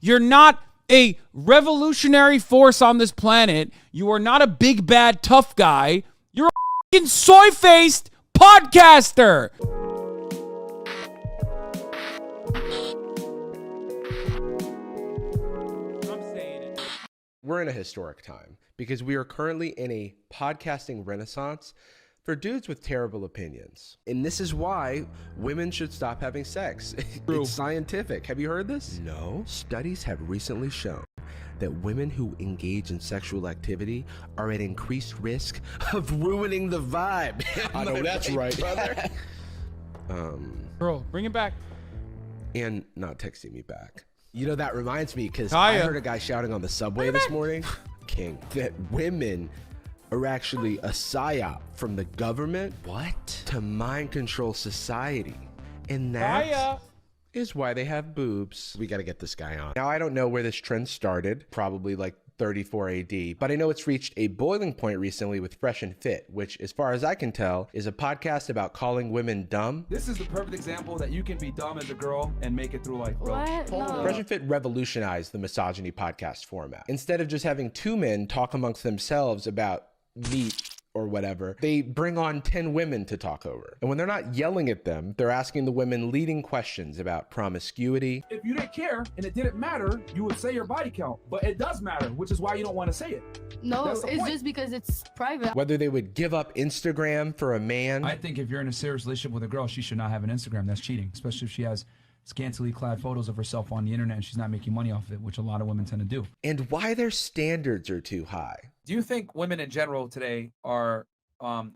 You're not a revolutionary force on this planet. You are not a big, bad, tough guy. You're a fucking soy-faced podcaster. We're in a historic time because we are currently in a podcasting renaissance for dudes with terrible opinions. And this is why women should stop having sex. It's scientific. Have you heard this? No. Studies have recently shown that women who engage in sexual activity are at increased risk of ruining the vibe. I know that's right, brother. Bro, bring it back. And not texting me back. You know, that reminds me, because Kaya. I heard a guy shouting on the subway this morning, King, that women are actually a psyop from the government. What? To mind control society. And that is why they have boobs. We got to get this guy on. Now, I don't know where this trend started, probably like 34 AD, but I know it's reached a boiling point recently with Fresh and Fit, which, as far as I can tell, is a podcast about calling women dumb. This is the perfect example that you can be dumb as a girl and make it through life, bro. What? No. Fresh and Fit revolutionized the misogyny podcast format. Instead of just having two men talk amongst themselves about meat or whatever, they bring on 10 women to talk over. And when they're not yelling at them, they're asking the women leading questions about promiscuity. If you didn't care and it didn't matter, you would say your body count. But it does matter, which is why you don't want to say it. No, That's the it's point. just because it's private. Whether they would give up Instagram for a man. I think if you're in a serious relationship with a girl, she should not have an Instagram. That's cheating, especially if she has scantily clad photos of herself on the internet and she's not making money off of it, which a lot of women tend to do. And why their standards are too high. Do you think women in general today are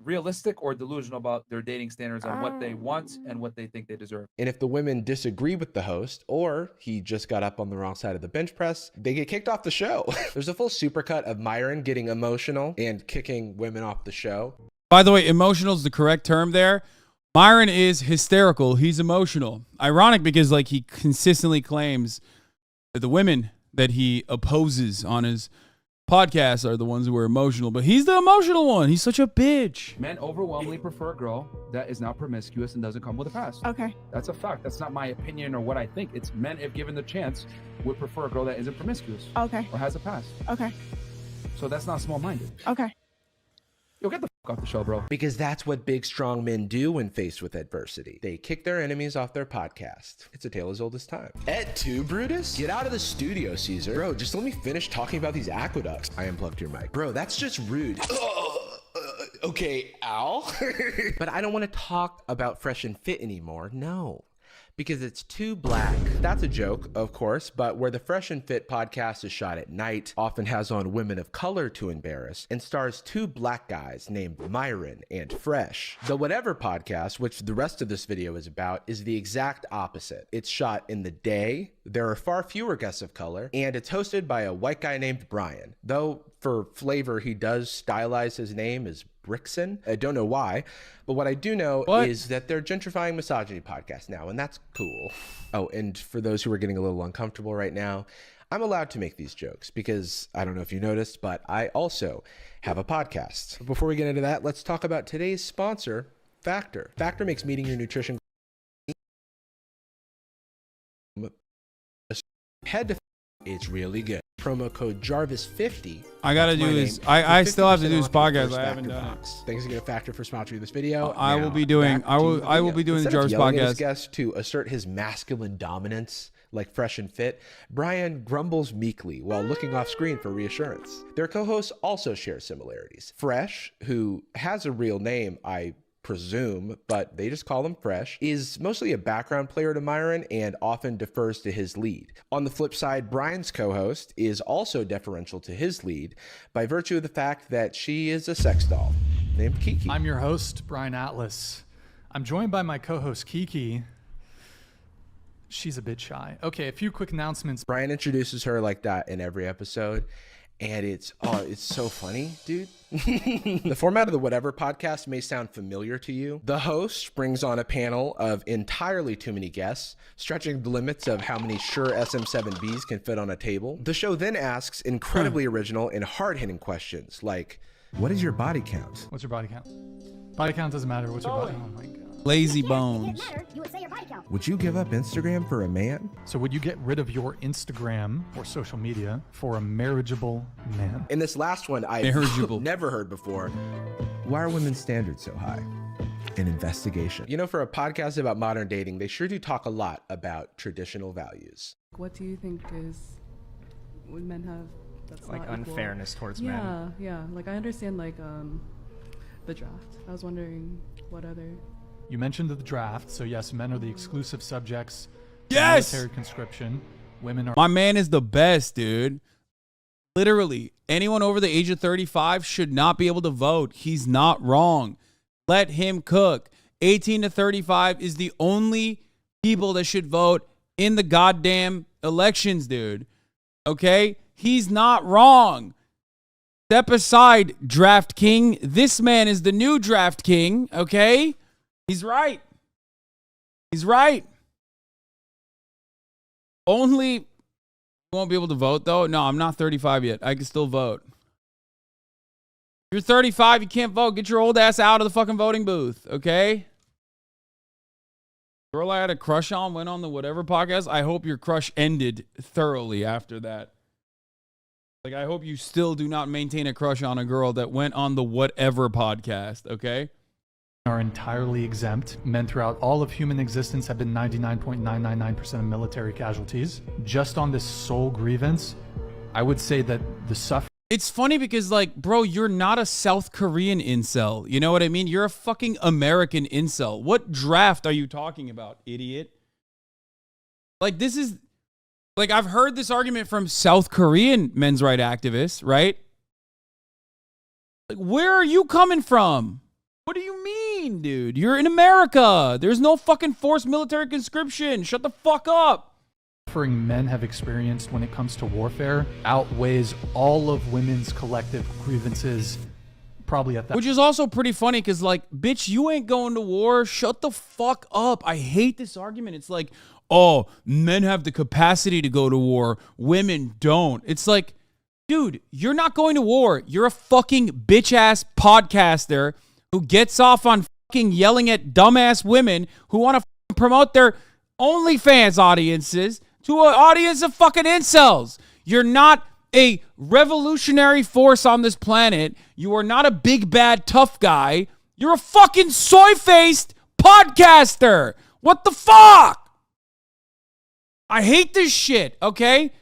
realistic or delusional about their dating standards on what they want and what they think they deserve? And if the women disagree with the host, or he just got up on the wrong side of the bench press, they get kicked off the show. There's a full supercut of Myron getting emotional and kicking women off the show. By the way, emotional is the correct term there. Myron is hysterical. He's emotional. Ironic because like he consistently claims that the women that he opposes on his podcast are the ones who are emotional, but he's the emotional one. He's such a bitch. Men overwhelmingly prefer a girl that is not promiscuous and doesn't come with a past. Okay. That's a fact. That's not my opinion or what I think. It's men, if given the chance, would prefer a girl that isn't promiscuous. Okay. Or has a past. Okay. So that's not small-minded. Okay. Yo, get the fuck off the show, bro. Because that's what big, strong men do when faced with adversity. They kick their enemies off their podcast. It's a tale as old as time. Ed 2, Brutus? Get out of the studio, Caesar. Bro, just let me finish talking about these aqueducts. I unplugged your mic. Bro, that's just rude. Okay, ow. But I don't want to talk about Fresh and Fit anymore. No. Because it's too black. That's a joke, of course, but where the Fresh and Fit podcast is shot at night, often has on women of color to embarrass, and stars two black guys named Myron and Fresh. The Whatever podcast, which the rest of this video is about, is the exact opposite. It's shot in the day, there are far fewer guests of color, and it's hosted by a white guy named Brian. Though, for flavor, he does stylize his name as Brixon. I don't know why, but what I do know is that they're gentrifying misogyny podcast now, and that's cool. Oh, and for those who are getting a little uncomfortable right now, I'm allowed to make these jokes because I don't know if you noticed, but I also have a podcast. Before we get into that, let's talk about today's sponsor, Factor. Factor makes meeting your nutrition head to it's really good. Promo code Jarvis50. I gotta do this. I still have to do this podcast. I haven't done it. Thanks again to Factor for sponsoring this video. I will be doing. I will be doing the Jarvis podcast. Guest to assert his masculine dominance, like Fresh and Fit, Brian grumbles meekly while looking off screen for reassurance. Their co-hosts also share similarities. Fresh, who has a real name, I presume, but they just call him Fresh, is mostly a background player to Myron and often defers to his lead. On the flip side, Brian's co-host is also deferential to his lead by virtue of the fact that she is a sex doll named Kiki. I'm your host, Brian Atlas. I'm joined by my co-host, Kiki. She's a bit shy. Okay, a few quick announcements. Brian introduces her like that in every episode, and it's so funny, dude. The format of the Whatever podcast may sound familiar to you. The host brings on a panel of entirely too many guests, stretching the limits of how many Shure SM7Bs can fit on a table. The show then asks incredibly original and hard-hitting questions like, what is your body count? What's your body count? Body count doesn't matter. What's your body? Oh my God. Lazy bones. Would you give up Instagram for a man? So would you get rid of your Instagram or social media for a marriageable man? In this last one, I Marriageable. never heard before. Why are women's standards so high? An investigation. You know, for a podcast about modern dating, they sure do talk a lot about traditional values. What do you think would men have that's Like not equal? unfairness towards men. Yeah. Like I understand like the draft. I was wondering what other. You mentioned the draft, so yes, men are the exclusive subjects. to Yes! Military conscription. Women are. My man is the best, dude. Literally, anyone over the age of 35 should not be able to vote. He's not wrong. Let him cook. 18 to 35 is the only people that should vote in the goddamn elections, dude. Okay? He's not wrong. Step aside, draft king. This man is the new draft king, okay? He's right. He's right. Only won't be able to vote, though. No, I'm not 35 yet. I can still vote. You're 35, you can't vote. Get your old ass out of the fucking voting booth, okay? Girl I had a crush on went on the whatever podcast. I hope your crush ended thoroughly after that. Like, I hope you still do not maintain a crush on a girl that went on the whatever podcast, okay? Are entirely exempt. Men throughout all of human existence have been 99.999% of military casualties. Just on this sole grievance, I would say that the suffering. It's funny because, like, bro, you're not a South Korean incel. You know what I mean? You're a fucking American incel. What draft are you talking about, idiot? Like, this is... Like, I've heard this argument from South Korean men's rights activists, right? Like, where are you coming from? What do you mean, dude? You're in America. There's no fucking forced military conscription. Shut the fuck up. Suffering men have experienced when it comes to warfare outweighs all of women's collective grievances, probably at that. Which is also pretty funny because, like, bitch, you ain't going to war. Shut the fuck up. I hate this argument. It's like, oh, men have the capacity to go to war. Women don't. It's like, dude, you're not going to war. You're a fucking bitch-ass podcaster who gets off on fucking yelling at dumbass women who want to promote their OnlyFans audiences to an audience of fucking incels. You're not a revolutionary force on this planet. You are not a big, bad, tough guy. You're a fucking soy-faced podcaster. What the fuck? I hate this shit, okay?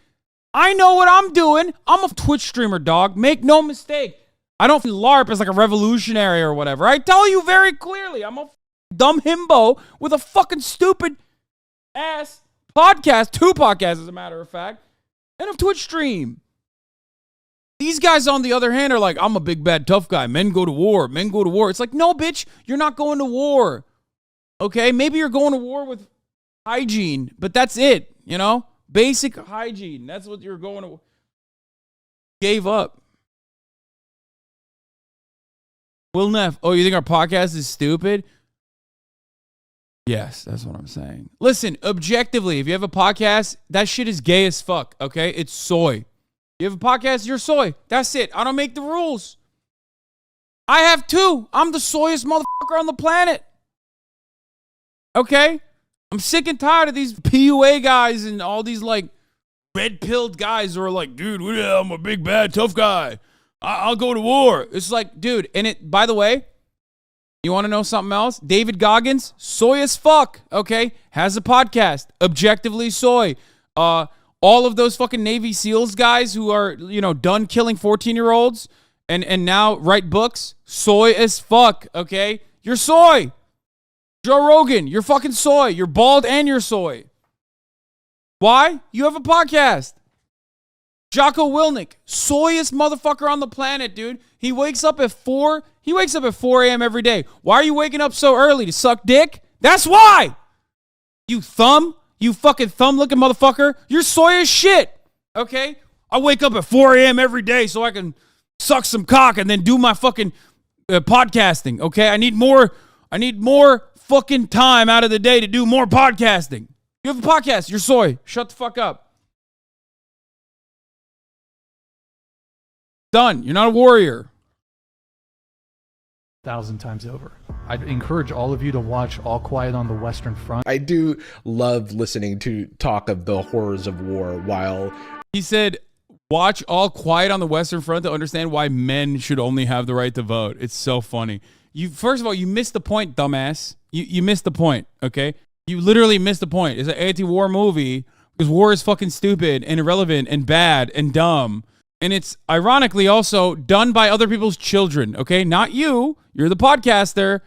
I know what I'm doing. I'm a Twitch streamer, dog. Make no mistake. I don't LARP as like a revolutionary or whatever. I tell you very clearly, I'm a dumb himbo with a fucking stupid ass podcast, 2 podcasts as a matter of fact, and a Twitch stream. These guys, on the other hand, are like, I'm a big, bad, tough guy. Men go to war. Men go to war. It's like, no, bitch, you're not going to war. Okay? Maybe you're going to war with hygiene, but that's it, you know? Basic hygiene. That's what you're going to... Gave up. Will Neff, oh, you think our podcast is stupid? Yes, that's what I'm saying. Listen, objectively, if you have a podcast, that shit is gay as fuck, okay? It's soy. You have a podcast, you're soy. That's it. I don't make the rules. I have 2. I'm the soyest motherfucker on the planet. Okay? I'm sick and tired of these PUA guys and all these, like, red-pilled guys who are like, dude, I'm a big, bad, tough guy. I'll go to war. It's like, dude, and it, by the way, you want to know something else? David Goggins, soy as fuck, okay? Has a podcast, objectively soy. All of those fucking Navy SEALs guys who are, you know, done killing 14-year-olds and now write books, soy as fuck, okay? You're soy. Joe Rogan, you're fucking soy. You're bald and you're soy. Why? You have a podcast. Jocko Willink, soyest motherfucker on the planet, dude. He wakes up at 4 a.m. every day. Why are you waking up so early? To suck dick? That's why. You fucking thumb-looking motherfucker. You're soy as shit, okay? I wake up at 4 a.m. every day so I can suck some cock and then do my fucking podcasting, okay? I need more fucking time out of the day to do more podcasting. You have a podcast. You're soy. Shut the fuck up. Done. You're not a warrior. 1,000 times over. I'd encourage all of you to watch All Quiet on the Western Front. I do love listening to talk of the horrors of war while He said, watch All Quiet on the Western Front to understand why men should only have the right to vote. It's so funny. First of all, you missed the point, dumbass. You missed the point, okay? You literally missed the point. It's an anti-war movie because war is fucking stupid and irrelevant and bad and dumb. And it's ironically also done by other people's children, okay? Not you. You're the podcaster.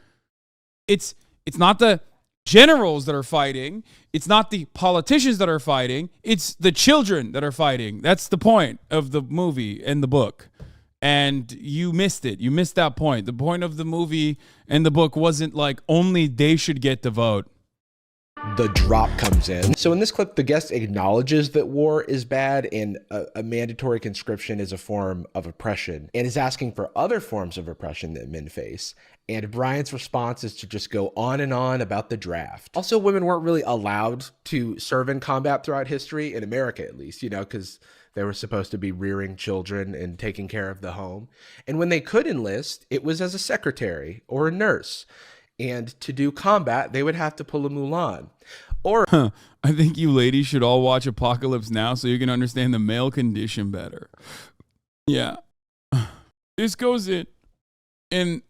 It's not the generals that are fighting. It's not the politicians that are fighting. It's the children that are fighting. That's the point of the movie and the book. And you missed it. You missed that point. The point of the movie and the book wasn't like only they should get to vote. the drop comes in. So in this clip, the guest acknowledges that war is bad and a mandatory conscription is a form of oppression, and is asking for other forms of oppression that men face. And Brian's response is to just go on and on about the draft. Also, women weren't really allowed to serve in combat throughout history, in America at least, you know, because they were supposed to be rearing children and taking care of the home. And when they could enlist, it was as a secretary or a nurse. And to do combat, they would have to pull a Mulan. Or I think you ladies should all watch Apocalypse Now so you can understand the male condition better. Yeah. This goes in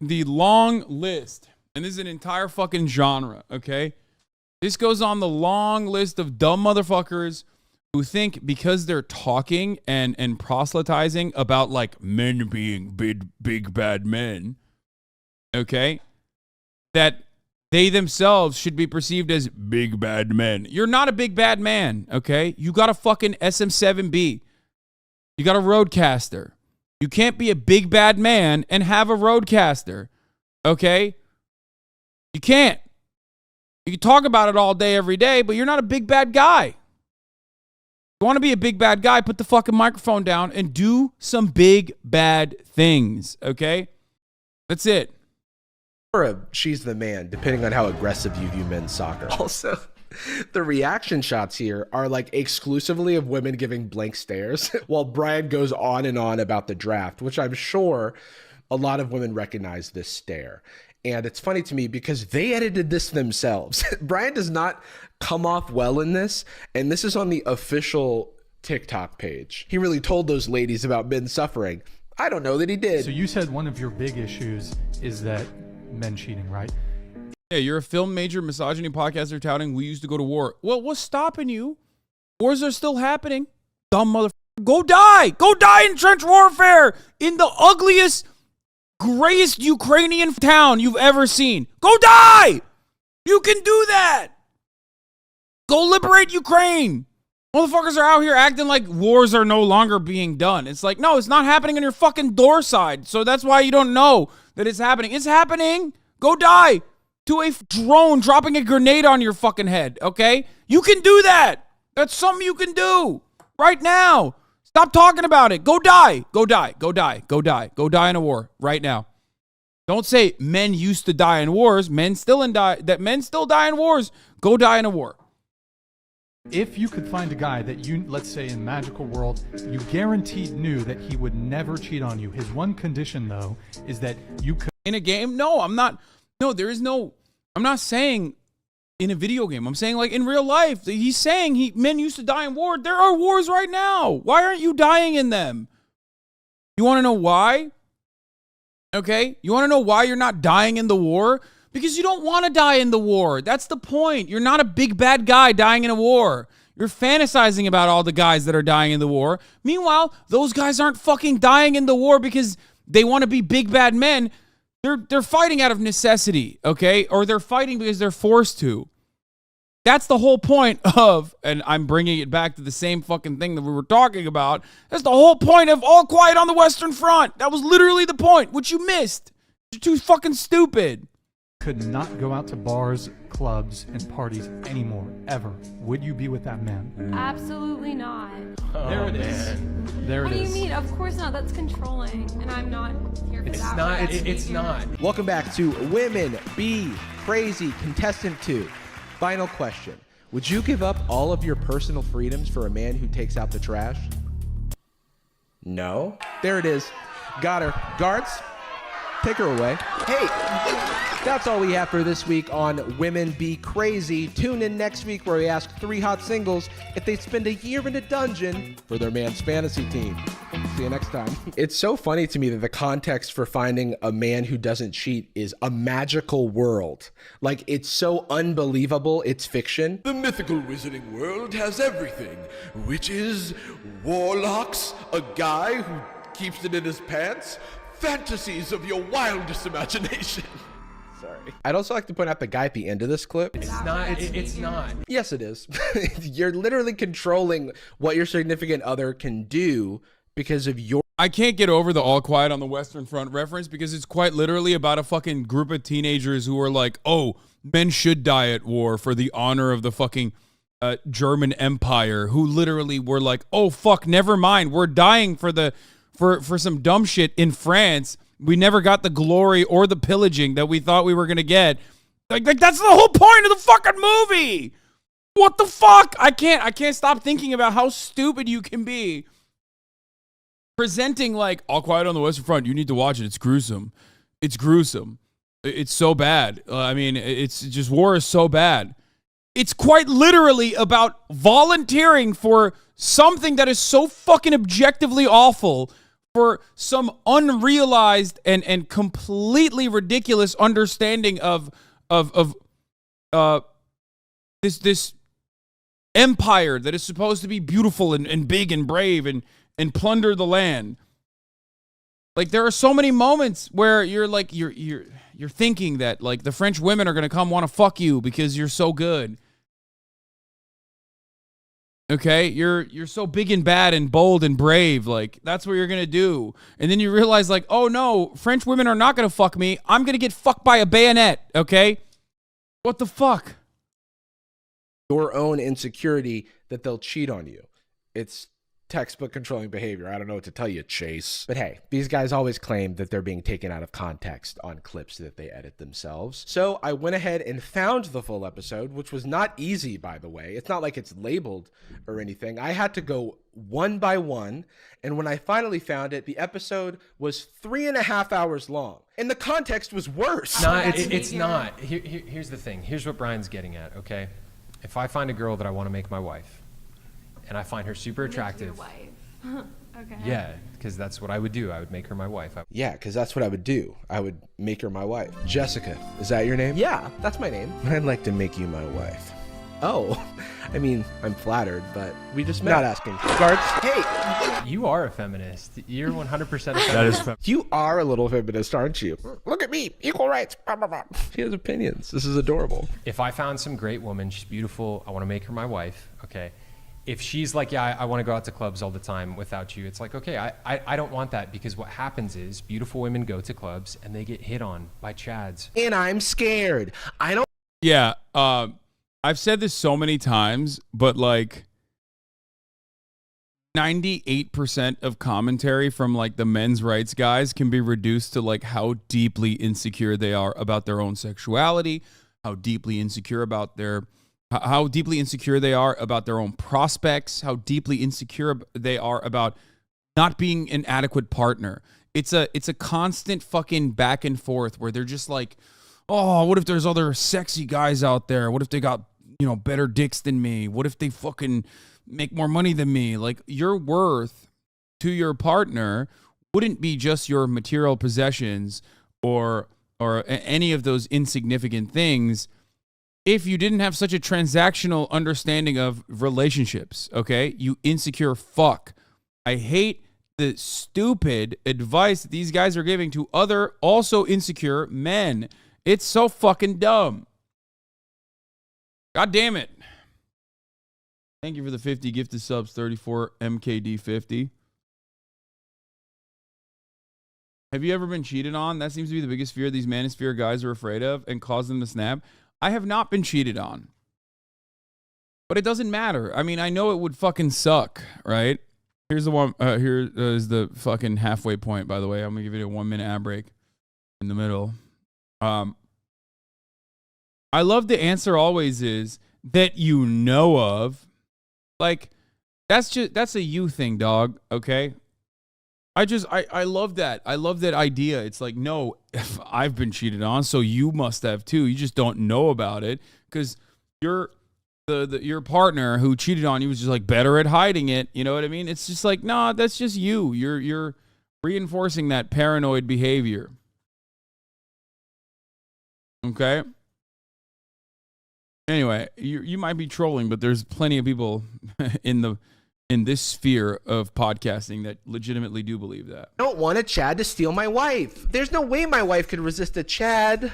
the long list, and this is an entire fucking genre, okay? This goes on the long list of dumb motherfuckers who think because they're talking and proselytizing about like men being big bad men, okay, that they themselves should be perceived as big bad men. You're not a big bad man, okay? You got a fucking SM7B. You got a Roadcaster. You can't be a big bad man and have a Roadcaster, okay? You can't. You can talk about it all day, every day, but you're not a big bad guy. You want to be a big bad guy, put the fucking microphone down and do some big bad things, okay? That's it. or a she's the man, depending on how aggressive you view men's soccer. Also, the reaction shots here are like exclusively of women giving blank stares while Brian goes on and on about the draft, which I'm sure a lot of women recognize this stare. And it's funny to me because they edited this themselves. Brian does not come off well in this, and this is on the official TikTok page. He really told those ladies about men suffering. I don't know that he did. So you said one of your big issues is that men cheating, right? Yeah, you're a film major misogyny podcaster touting we used to go to war. Well, what's stopping you? Wars are still happening. Dumb motherfucker. Go die. Go die in trench warfare in the ugliest, grayest Ukrainian town you've ever seen. Go die. You can do that. Go liberate Ukraine. Motherfuckers are out here acting like wars are no longer being done. It's like, no, it's not happening on your fucking door side. So that's why you don't know that it's happening. It's happening. Go die to a drone dropping a grenade on your fucking head, okay? You can do that. That's something you can do right now. Stop talking about it. Go die. Go die. Go die. Go die. Go die in a war right now. Don't say men used to die in wars. Men still die in wars. Go die in a war. If you could find a guy that you, let's say in magical world, you guaranteed knew that he would never cheat on you. His one condition though is that you could. In a game? No, I'm not. No, there is no. I'm not saying in a video game. I'm saying like in real life. He's saying men used to die in war. There are wars right now. Why aren't you dying in them? You want to know why? Okay? You want to know why you're not dying in the war? Because you don't want to die in the war. That's the point. You're not a big bad guy dying in a war. You're fantasizing about all the guys that are dying in the war. Meanwhile, those guys aren't fucking dying in the war because they want to be big bad men. They're fighting out of necessity, okay? Or they're fighting because they're forced to. That's the whole point of, and I'm bringing it back to the same fucking thing that we were talking about. That's the whole point of All Quiet on the Western Front. That was literally the point, which you missed. You're too fucking stupid. Could not go out to bars, clubs, and parties anymore, ever. Would you be with that man? Absolutely not. There it is. There What it do you is. mean? Of course not. That's controlling, and I'm not here for It's that. not. That's It's behavior. not. Welcome back to Women Be Crazy Contestant 2. Final question. Would you give up all of your personal freedoms for a man who takes out the trash? No. There it is. Got her. Guards, take her away. Hey, that's all we have for this week on Women Be Crazy. Tune in next week where we ask 3 hot singles if they spend a year in a dungeon for their man's fantasy team. See you next time. It's so funny to me that the context for finding a man who doesn't cheat is a magical world. Like, it's so unbelievable, it's fiction. The mythical wizarding world has everything. Witches, warlocks, a guy who keeps it in his pants, fantasies of your wildest imagination. Sorry. I'd also like to point out the guy at the end of this clip. It's not. Yes, it is. You're literally controlling what your significant other can do because of your... I can't get over the All Quiet on the Western Front reference because it's quite literally about a fucking group of teenagers who are like, oh, men should die at war for the honor of the fucking German Empire, who literally were like, oh, fuck, never mind. We're dying for some dumb shit in France. We never got the glory or the pillaging that we thought we were going to get. Like that's the whole point of the fucking movie. What the fuck? I can't stop thinking about how stupid you can be. Presenting like All Quiet on the Western Front, you need to watch it. It's gruesome. It's gruesome. It's so bad. I mean, it's just war is so bad. It's quite literally about volunteering for something that is so fucking objectively awful for some unrealized and completely ridiculous understanding of this empire that is supposed to be beautiful and big and brave and plunder the land. Like, there are so many moments where you're like you're thinking that like the French women are gonna come want to fuck you because you're so good. Okay, you're so big and bad and bold and brave. Like, that's what you're gonna do. And then you realize, like, oh no, French women are not gonna fuck me. I'm gonna get fucked by a bayonet. Okay, what the fuck? Your own insecurity that they'll cheat on you. It's textbook controlling behavior. I don't know what to tell you, Chase. But hey, these guys always claim that they're being taken out of context on clips that they edit themselves. So I went ahead and found the full episode, which was not easy, by the way. It's not like it's labeled or anything. I had to go one by one. And when I finally found it, the episode was 3.5 hours long. And the context was worse. It's not. Here's the thing. Here's what Brian's getting at, okay? If I find a girl that I want to make my wife, and I find her super attractive. Your wife. Okay. Yeah, because that's what I would do. I would make her my wife. Yeah, because that's what I would do. I would make her my wife. Jessica, is that your name? Yeah, that's my name. I'd like to make you my wife. Oh, I mean, I'm flattered, but we just met. Not asking. Guards, hey! You are a feminist. You're 100% a feminist. That is You are a little feminist, aren't you? Look at me, equal rights. Blah, blah, blah. She has opinions. This is adorable. If I found some great woman, she's beautiful, I want to make her my wife, okay? If she's like, yeah, I want to go out to clubs all the time without you, it's like, okay, I don't want that, because what happens is beautiful women go to clubs and they get hit on by chads. And I'm scared. I don't... Yeah, I've said this so many times, but like 98% of commentary from like the men's rights guys can be reduced to like how deeply insecure they are about their own sexuality, how deeply insecure they are about their own prospects, how deeply insecure they are about not being an adequate partner. It's a constant fucking back and forth where they're just like, oh, what if there's other sexy guys out there? What if they got, better dicks than me? What if they fucking make more money than me? Like, your worth to your partner wouldn't be just your material possessions or any of those insignificant things if you didn't have such a transactional understanding of relationships, okay? You insecure fuck. I hate the stupid advice that these guys are giving to other also insecure men. It's so fucking dumb. God damn it. Thank you for the 50 gifted subs, 34 MKD50. Have you ever been cheated on? That seems to be the biggest fear these manosphere guys are afraid of and cause them to snap. I have not been cheated on. But it doesn't matter. I mean, I know it would fucking suck, right? Here's the one. Here is the fucking halfway point, by the way. I'm going to give you a 1 minute ad break in the middle. I love the answer always is that you know of. Like, that's a you thing, dog, okay? I love that. I love that idea. It's like, no, if I've been cheated on, so you must have too. You just don't know about it because your partner who cheated on you was just like better at hiding it. You know what I mean? It's just like, nah, that's just you. You're reinforcing that paranoid behavior. Okay. Anyway, you might be trolling, but there's plenty of people in this sphere of podcasting that legitimately do believe that. I don't want a Chad to steal my wife. There's no way my wife could resist a Chad.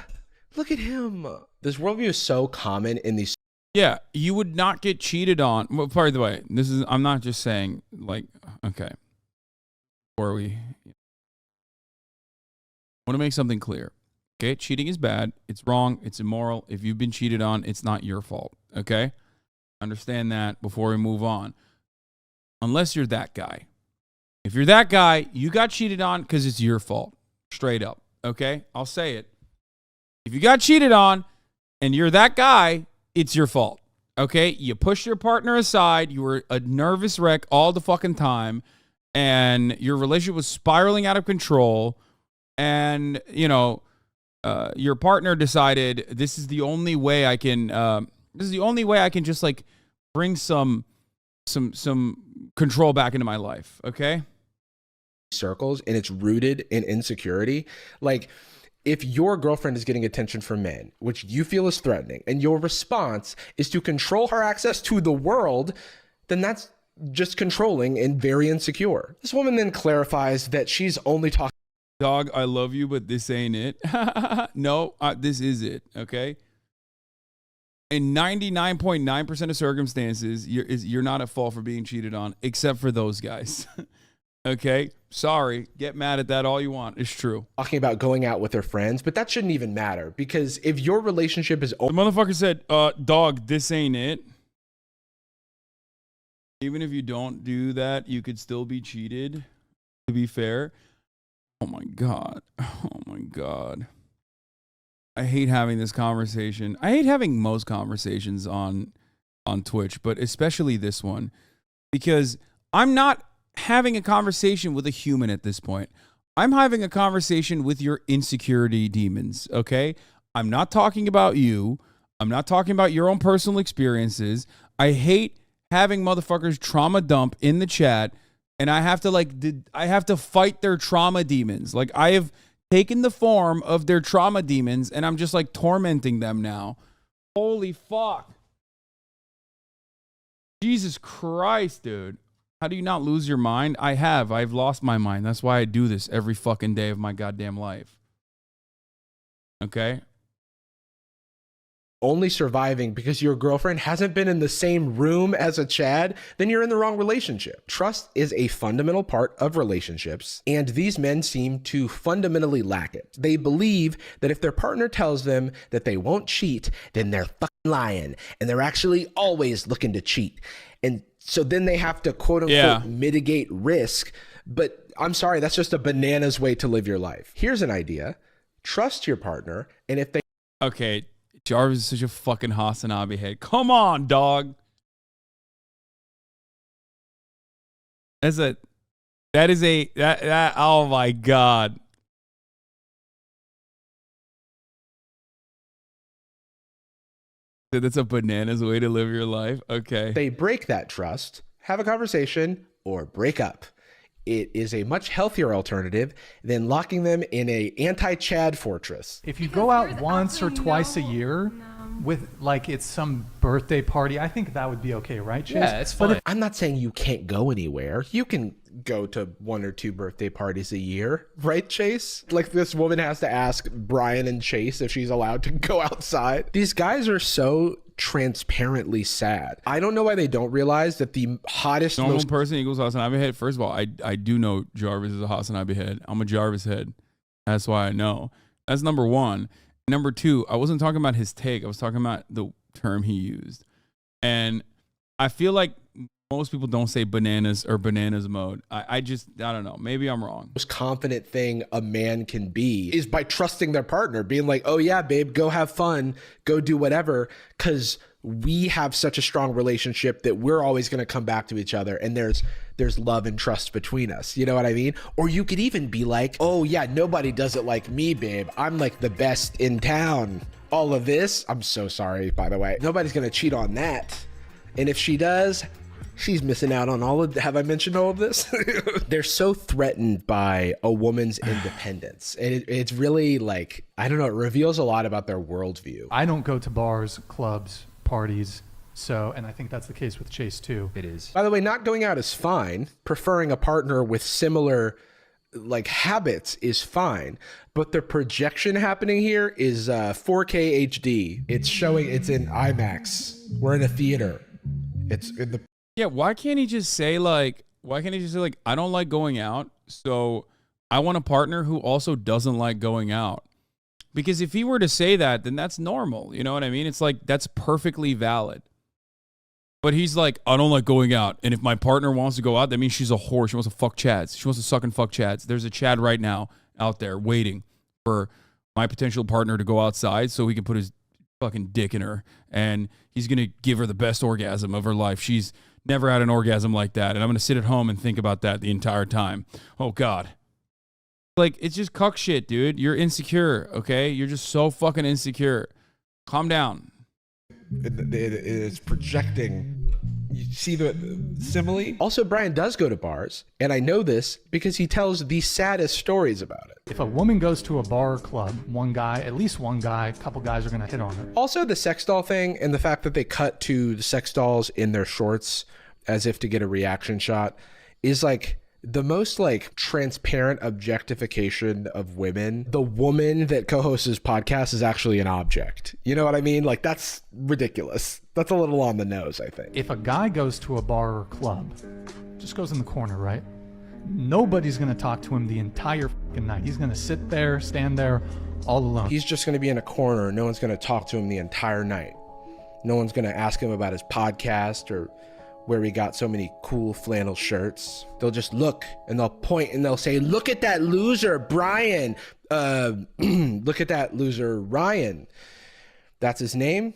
Look at him. This worldview is so common in these. Yeah, you would not get cheated on. Well, by the way, I'm not just saying, like, okay. Before we want to make something clear. Okay, cheating is bad. It's wrong. It's immoral. If you've been cheated on, it's not your fault. Okay? Understand that before we move on. Unless you're that guy. If you're that guy, you got cheated on because it's your fault. Straight up. Okay? I'll say it. If you got cheated on and you're that guy, it's your fault. Okay? You pushed your partner aside. You were a nervous wreck all the fucking time. And your relationship was spiraling out of control. And, you know, your partner decided this is the only way I can just like bring some control back into my life. Okay. Circles, and it's rooted in insecurity. Like, if your girlfriend is getting attention from men, which you feel is threatening, and your response is to control her access to the world, then that's just controlling and very insecure. This woman then clarifies that she's only talking. Dog, I love you, but this ain't it. No, this is it. Okay. In 99.9% of circumstances, you're not at fault for being cheated on, except for those guys. Okay. Sorry. Get mad at that all you want. It's true. Talking about going out with her friends, but that shouldn't even matter because if your relationship is. The motherfucker said, dog, this ain't it. Even if you don't do that, you could still be cheated, to be fair. Oh my God. Oh my God. I hate having this conversation. I hate having most conversations on Twitch, but especially this one, because I'm not having a conversation with a human at this point. I'm having a conversation with your insecurity demons, okay? I'm not talking about you. I'm not talking about your own personal experiences. I hate having motherfuckers trauma dump in the chat. And I have to fight their trauma demons. Like, I have taken the form of their trauma demons and I'm just like tormenting them now. Holy fuck. Jesus Christ, dude. How do you not lose your mind? I've lost my mind. That's why I do this every fucking day of my goddamn life. Okay? Only surviving because your girlfriend hasn't been in the same room as a Chad, then you're in the wrong relationship. Trust is a fundamental part of relationships, and these men seem to fundamentally lack it. They believe that if their partner tells them that they won't cheat, then they're fucking lying, and they're actually always looking to cheat. And so then they have to quote unquote mitigate risk. But I'm sorry, that's just a bananas way to live your life. Here's an idea. Trust your partner, and if they... Okay. Jarvis is such a fucking Hasanabi head. Come on, dog. That oh my God. That's a bananas way to live your life. Okay. They break that trust, have a conversation, or break up. It is a much healthier alternative than locking them in a anti-Chad fortress. If you go out once or twice a year with like it's some birthday party, I think that would be okay, right, Chase? Yeah, it's fine. I'm not saying you can't go anywhere. You can go to 1 or 2 birthday parties a year, right, Chase? Like, this woman has to ask Brian and Chase if she's allowed to go outside. These guys are so transparently sad. I don't know why they don't realize that the hottest normal person equals Hasanabi head. First of all, I do know Jarvis is a Hasanabi head. I'm a Jarvis head. That's why I know. That's number one. Number two, I wasn't talking about his take. I was talking about the term he used. And I feel like most people don't say bananas or bananas mode. I don't know. Maybe I'm wrong. Most confident thing a man can be is by trusting their partner, being like, oh yeah, babe, go have fun, go do whatever. Because we have such a strong relationship that we're always going to come back to each other, and there's love and trust between us. You know what I mean? Or you could even be like, oh yeah, nobody does it like me, babe. I'm like the best in town. All of this, I'm so sorry, by the way. Nobody's going to cheat on that. And if she does, she's missing out on all of, have I mentioned all of this? They're so threatened by a woman's independence. And it's really like, I don't know, it reveals a lot about their worldview. I don't go to bars, clubs, parties. So, and I think that's the case with Chase too. It is. By the way, not going out is fine. Preferring a partner with similar like habits is fine, but the projection happening here is 4K HD. It's showing, it's in IMAX. We're in a theater. It's in the... Yeah, why can't he just say like, I don't like going out, so I want a partner who also doesn't like going out? Because if he were to say that, then that's normal. You know what I mean? It's like, that's perfectly valid. But he's like, I don't like going out. And if my partner wants to go out, that means she's a whore. She wants to fuck Chads. She wants to suck and fuck Chads. There's a Chad right now out there waiting for my potential partner to go outside so he can put his fucking dick in her. And he's going to give her the best orgasm of her life. She's never had an orgasm like that. And I'm going to sit at home and think about that the entire time. Oh, God. Like, it's just cuck shit, dude. You're insecure, okay? You're just so fucking insecure. Calm down. It is projecting. You see the simile? Also, Brian does go to bars, and I know this because he tells the saddest stories about it. If a woman goes to a bar or club, at least one guy, a couple guys are going to hit on her. Also, the sex doll thing and the fact that they cut to the sex dolls in their shorts as if to get a reaction shot is like the most like transparent objectification of women. The woman that co-hosts his podcast is actually an object. You know what I mean? Like, that's ridiculous. That's a little on the nose, I think. If a guy goes to a bar or club, just goes in the corner, right? Nobody's going to talk to him the entire fucking night. He's going to sit there, stand there, all alone. He's just going to be in a corner. No one's going to talk to him the entire night. No one's going to ask him about his podcast or where he got so many cool flannel shirts. They'll just look and they'll point and they'll say, look at that loser, Brian. Look at that loser, Ryan. That's his name.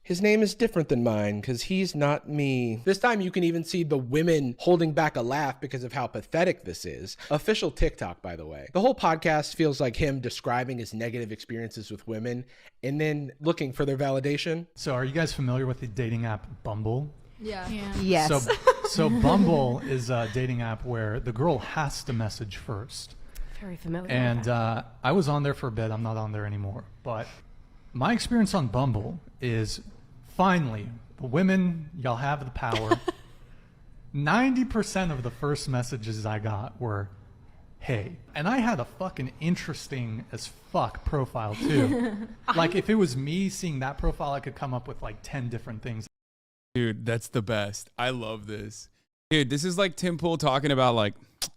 His name is different than mine because he's not me. This time you can even see the women holding back a laugh because of how pathetic this is. Official TikTok, by the way. The whole podcast feels like him describing his negative experiences with women and then looking for their validation. So are you guys familiar with the dating app Bumble? Yeah. Yes. So Bumble is a dating app where the girl has to message first. Very familiar. And I was on there for a bit. I'm not on there anymore. But my experience on Bumble is finally, the women, y'all have the power. 90% of the first messages I got were, hey. And I had a fucking interesting as fuck profile too. Like if it was me seeing that profile, I could come up with like 10 different things. Dude, that's the best. I love this. Dude, this is like Tim Pool talking about like,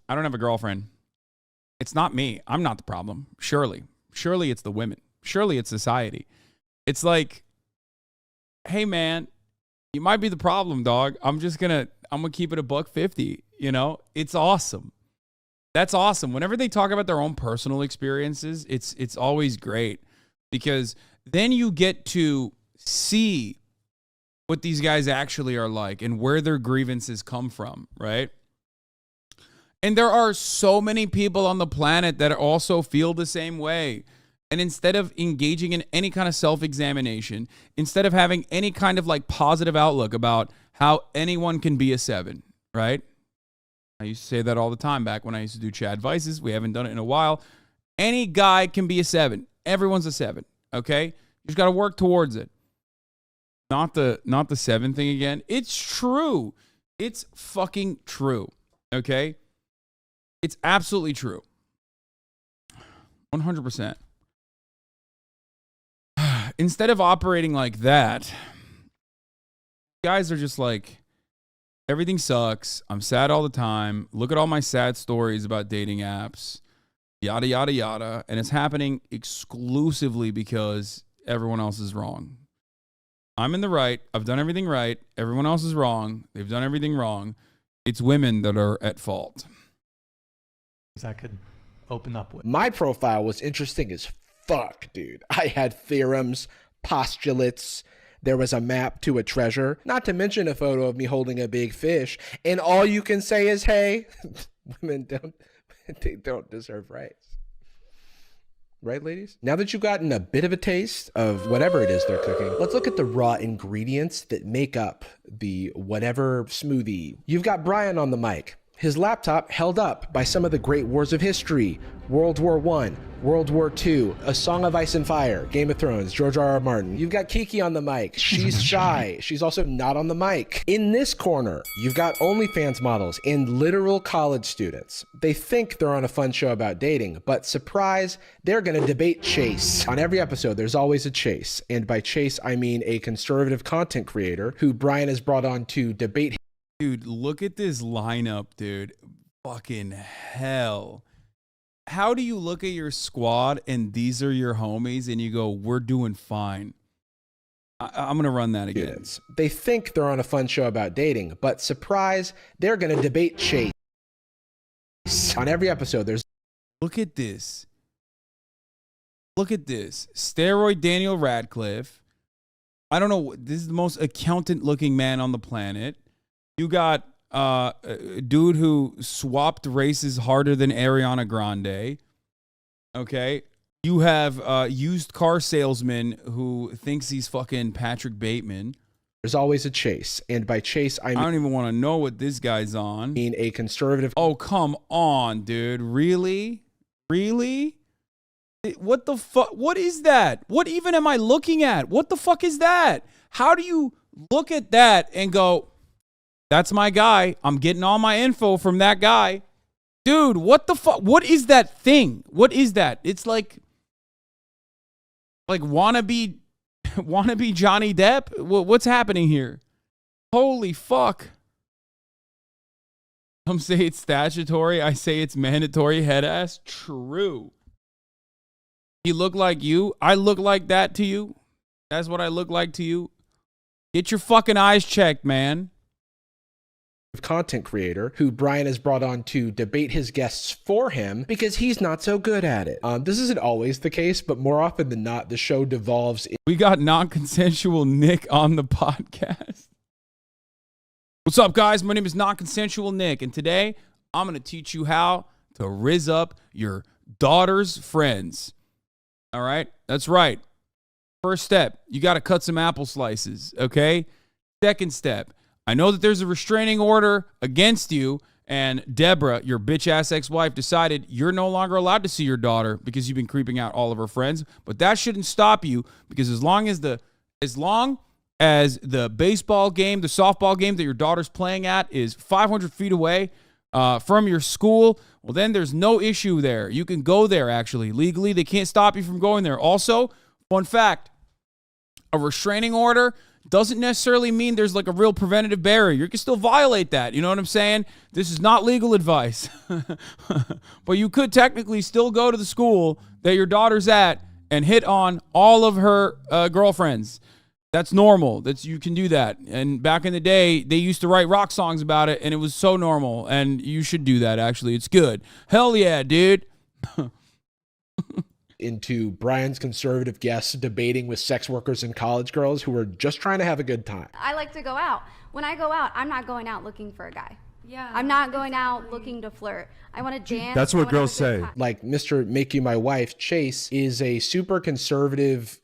I don't have a girlfriend. It's not me. I'm not the problem. Surely it's the women. Surely it's society. It's like, hey man, you might be the problem, dog. I'm gonna keep it $150. You know, it's awesome. That's awesome. Whenever they talk about their own personal experiences, it's always great because then you get to see what these guys actually are like and where their grievances come from, right? And there are so many people on the planet that also feel the same way. And instead of engaging in any kind of self-examination, instead of having any kind of like positive outlook about how anyone can be a 7, right? I used to say that all the time back when I used to do Chad Vices. We haven't done it in a while. Any guy can be a 7. Everyone's a 7, okay? You just got to work towards it. Not the 7 thing again. It's true. It's fucking true. Okay? It's absolutely true. 100%. Instead of operating like that, guys are just like, everything sucks. I'm sad all the time. Look at all my sad stories about dating apps. Yada, yada, yada. And it's happening exclusively because everyone else is wrong. I'm in the right. I've done everything right. Everyone else is wrong. They've done everything wrong. It's women that are at fault. I could open up with. My profile was interesting as fuck, dude. I had theorems, postulates, there was a map to a treasure, not to mention a photo of me holding a big fish, and all you can say is, hey, women don't deserve rights. Right, ladies? Now that you've gotten a bit of a taste of whatever it is they're cooking, let's look at the raw ingredients that make up the whatever smoothie. You've got Brian on the mic. His laptop held up by some of the great wars of history. World War I, World War II, A Song of Ice and Fire, Game of Thrones, George R.R. Martin. You've got Kiki on the mic. She's shy. She's also not on the mic. In this corner, you've got OnlyFans models and literal college students. They think they're on a fun show about dating, but surprise, they're going to debate Chase. On every episode, there's always a Chase. And by Chase, I mean a conservative content creator who Brian has brought on to debate. Dude, look at this lineup, dude. Fucking hell. How do you look at your squad and these are your homies and you go, we're doing fine? I'm going to run that again. They think they're on a fun show about dating, but surprise, they're going to debate Chase. On every episode, there's... Look at this. Look at this. Steroid Daniel Radcliffe. I don't know. This is the most accountant looking man on the planet. You got a dude who swapped races harder than Ariana Grande. Okay. You have used car salesman who thinks he's fucking Patrick Bateman. There's always a Chase. And by Chase, I don't even want to know what this guy's on. I mean a conservative. Oh, come on, dude. Really? Really? What the fuck? What is that? What even am I looking at? What the fuck is that? How do you look at that and go, that's my guy. I'm getting all my info from that guy. Dude, what the fuck? What is that thing? What is that? It's like wannabe Johnny Depp? What's happening here? Holy fuck. Some say it's statutory. I say it's mandatory. Head ass. True. He look like you. I look like that to you. That's what I look like to you. Get your fucking eyes checked, man. Content creator who Brian has brought on to debate his guests for him because he's not so good at it. This isn't always the case, but more often than not, the show devolves. We got non-consensual Nick on the podcast. What's up, guys? My name is Non-Consensual Nick, and today I'm going to teach you how to rizz up your daughter's friends. All right? That's right. First step, you got to cut some apple slices, okay? Second step, I know that there's a restraining order against you, and Deborah, your bitch-ass ex-wife, decided you're no longer allowed to see your daughter because you've been creeping out all of her friends. But that shouldn't stop you, because as long as the baseball game, the softball game that your daughter's playing at is 500 feet away from your school, well, then there's no issue there. You can go there, actually. Legally, they can't stop you from going there. Also, fun fact, a restraining order doesn't necessarily mean there's like a real preventative barrier. You can still violate that. You know what I'm saying? This is not legal advice. But you could technically still go to the school that your daughter's at and hit on all of her girlfriends. That's normal. You can do that. And back in the day, they used to write rock songs about it, and it was so normal. And you should do that, actually. It's good. Hell yeah, dude. Into Brian's conservative guests debating with sex workers and college girls who are just trying to have a good time. I like to go out. When I go out, I'm not going out looking for a guy. Yeah. I'm not going out looking to flirt. I want to dance. That's what girls say. Like Mr. Make You My Wife, Chase, is a super conservative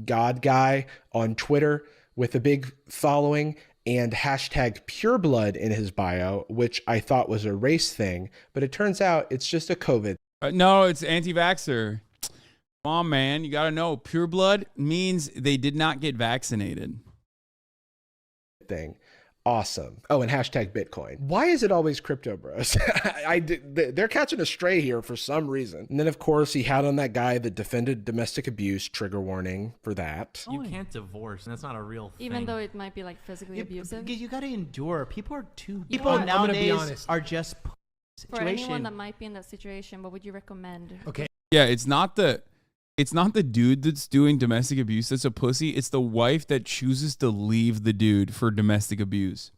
God guy on Twitter with a big following and hashtag pureblood in his bio, which I thought was a race thing, but it turns out it's just a COVID. No, it's anti-vaxxer. Come on, man. You got to know, pure blood means they did not get vaccinated. Thing. Awesome. Oh, and hashtag Bitcoin. Why is it always crypto bros? They're catching a stray here for some reason. And then, of course, he had on that guy that defended domestic abuse. Trigger warning for that. You can't divorce, and that's not a real thing. Even though it might be like physically abusive. You got to endure. People are too. People nowadays are just. For anyone that might be in that situation, what would you recommend? Okay. Yeah, it's not the dude that's doing domestic abuse that's a pussy. It's the wife that chooses to leave the dude for domestic abuse.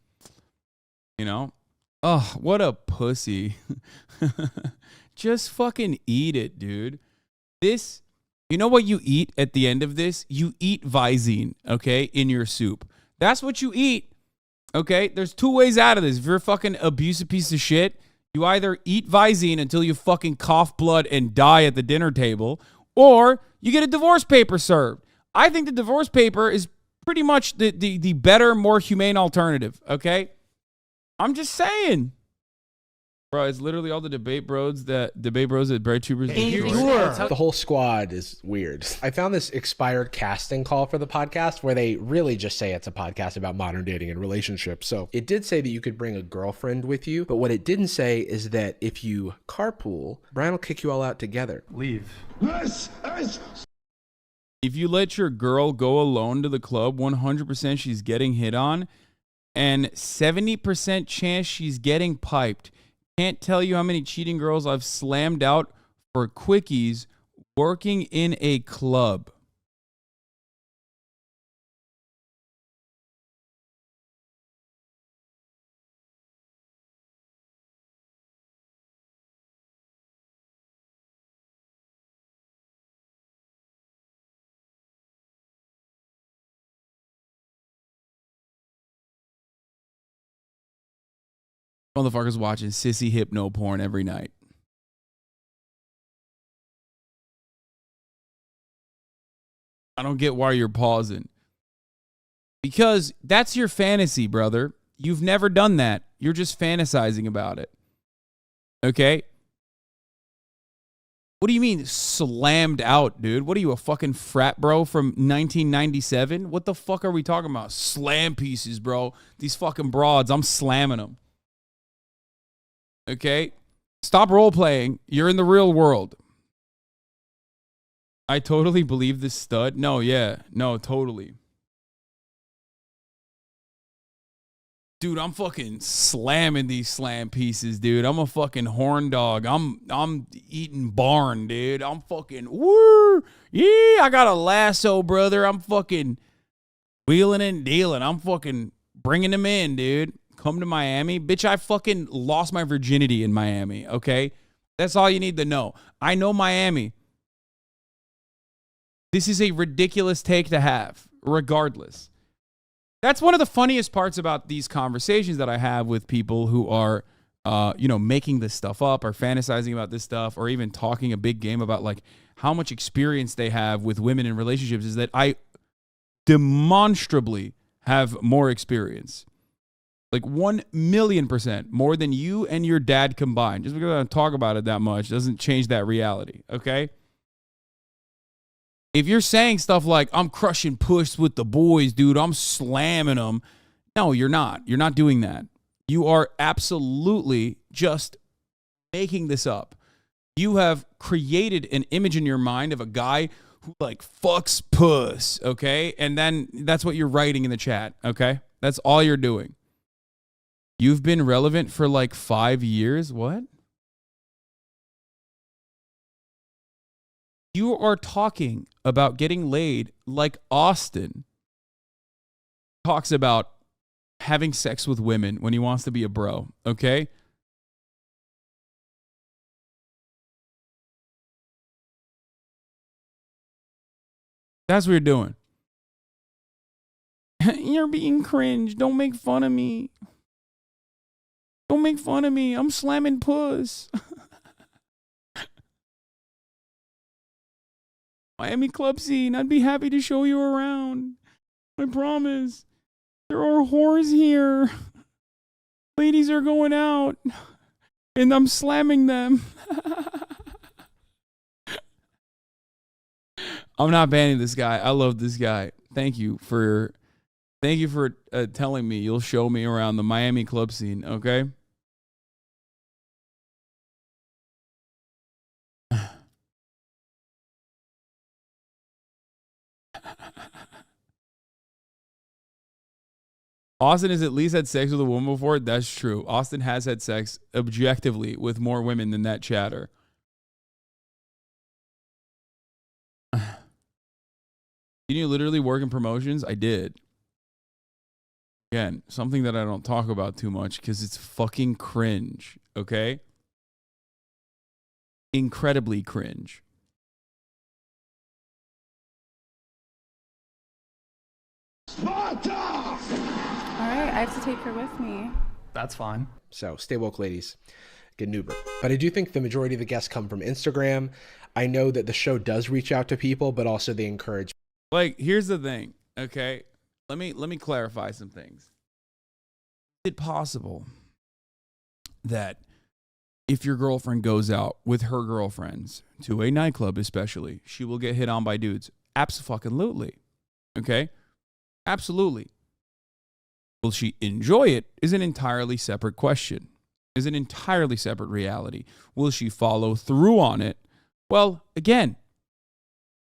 You know? Oh, what a pussy. Just fucking eat it, dude. This You know what you eat at the end of this? You eat Visine, okay, in your soup. That's what you eat, okay? There's two ways out of this. If you're a fucking abusive piece of shit, you either eat Visine until you fucking cough blood and die at the dinner table, or you get a divorce paper served. I think the divorce paper is pretty much the better, more humane alternative, okay? I'm just saying. Bro, it's literally all the debate bros that Bright Tubers. The whole squad is weird. I found this expired casting call for the podcast where they really just say it's a podcast about modern dating and relationships. So it did say that you could bring a girlfriend with you, but what it didn't say is that if you carpool, Brian will kick you all out together. Leave. If you let your girl go alone to the club, 100% she's getting hit on, and 70% chance she's getting piped. Can't tell you how many cheating girls I've slammed out for quickies working in a club. Motherfuckers watching sissy hypno porn every night. I don't get why you're pausing. Because that's your fantasy, brother. You've never done that. You're just fantasizing about it. Okay? What do you mean slammed out, dude? What are you, a fucking frat bro from 1997? What the fuck are we talking about? Slam pieces, bro. These fucking broads, I'm slamming them. Okay? Stop role-playing. You're in the real world. I totally believe this stud. No, yeah. No, totally. Dude, I'm fucking slamming these slam pieces, dude. I'm a fucking horn dog. I'm eating barn, dude. I'm fucking, woo. Yeah, I got a lasso, brother. I'm fucking wheeling and dealing. I'm fucking bringing them in, dude. Come to Miami. Bitch, I fucking lost my virginity in Miami, okay? That's all you need to know. I know Miami. This is a ridiculous take to have, regardless. That's one of the funniest parts about these conversations that I have with people who are, making this stuff up or fantasizing about this stuff or even talking a big game about, like, how much experience they have with women in relationships is that I demonstrably have more experience. Like 1,000,000% more than you and your dad combined. Just because I don't talk about it that much doesn't change that reality, okay? If you're saying stuff like, I'm crushing push with the boys, dude, I'm slamming them. No, you're not. You're not doing that. You are absolutely just making this up. You have created an image in your mind of a guy who, like, fucks puss, okay? And then that's what you're writing in the chat, okay? That's all you're doing. You've been relevant for like 5 years. What? You are talking about getting laid like Austin talks about having sex with women when he wants to be a bro, okay? That's what you're doing. You're being cringe. Don't make fun of me. Don't make fun of me. I'm slamming puss. Miami club scene. I'd be happy to show you around. I promise. There are whores here. Ladies are going out. And I'm slamming them. I'm not banning this guy. I love this guy. Thank you for telling me you'll show me around the Miami club scene, okay? Austin has at least had sex with a woman before. That's true. Austin has had sex objectively with more women than that chatter. Didn't you literally work in promotions? I did. Again, something that I don't talk about too much because it's fucking cringe, okay? Incredibly cringe. All right, I have to take her with me. That's fine. So stay woke, ladies. Get an Uber. But I do think the majority of the guests come from Instagram. I know that the show does reach out to people, but also they encourage. Like, here's the thing, okay? Let me clarify some things. Is it possible that if your girlfriend goes out with her girlfriends to a nightclub, especially, she will get hit on by dudes? Absolutely. Okay? Absolutely. Will she enjoy it is an entirely separate question, is an entirely separate reality. Will she follow through on it? Well, again,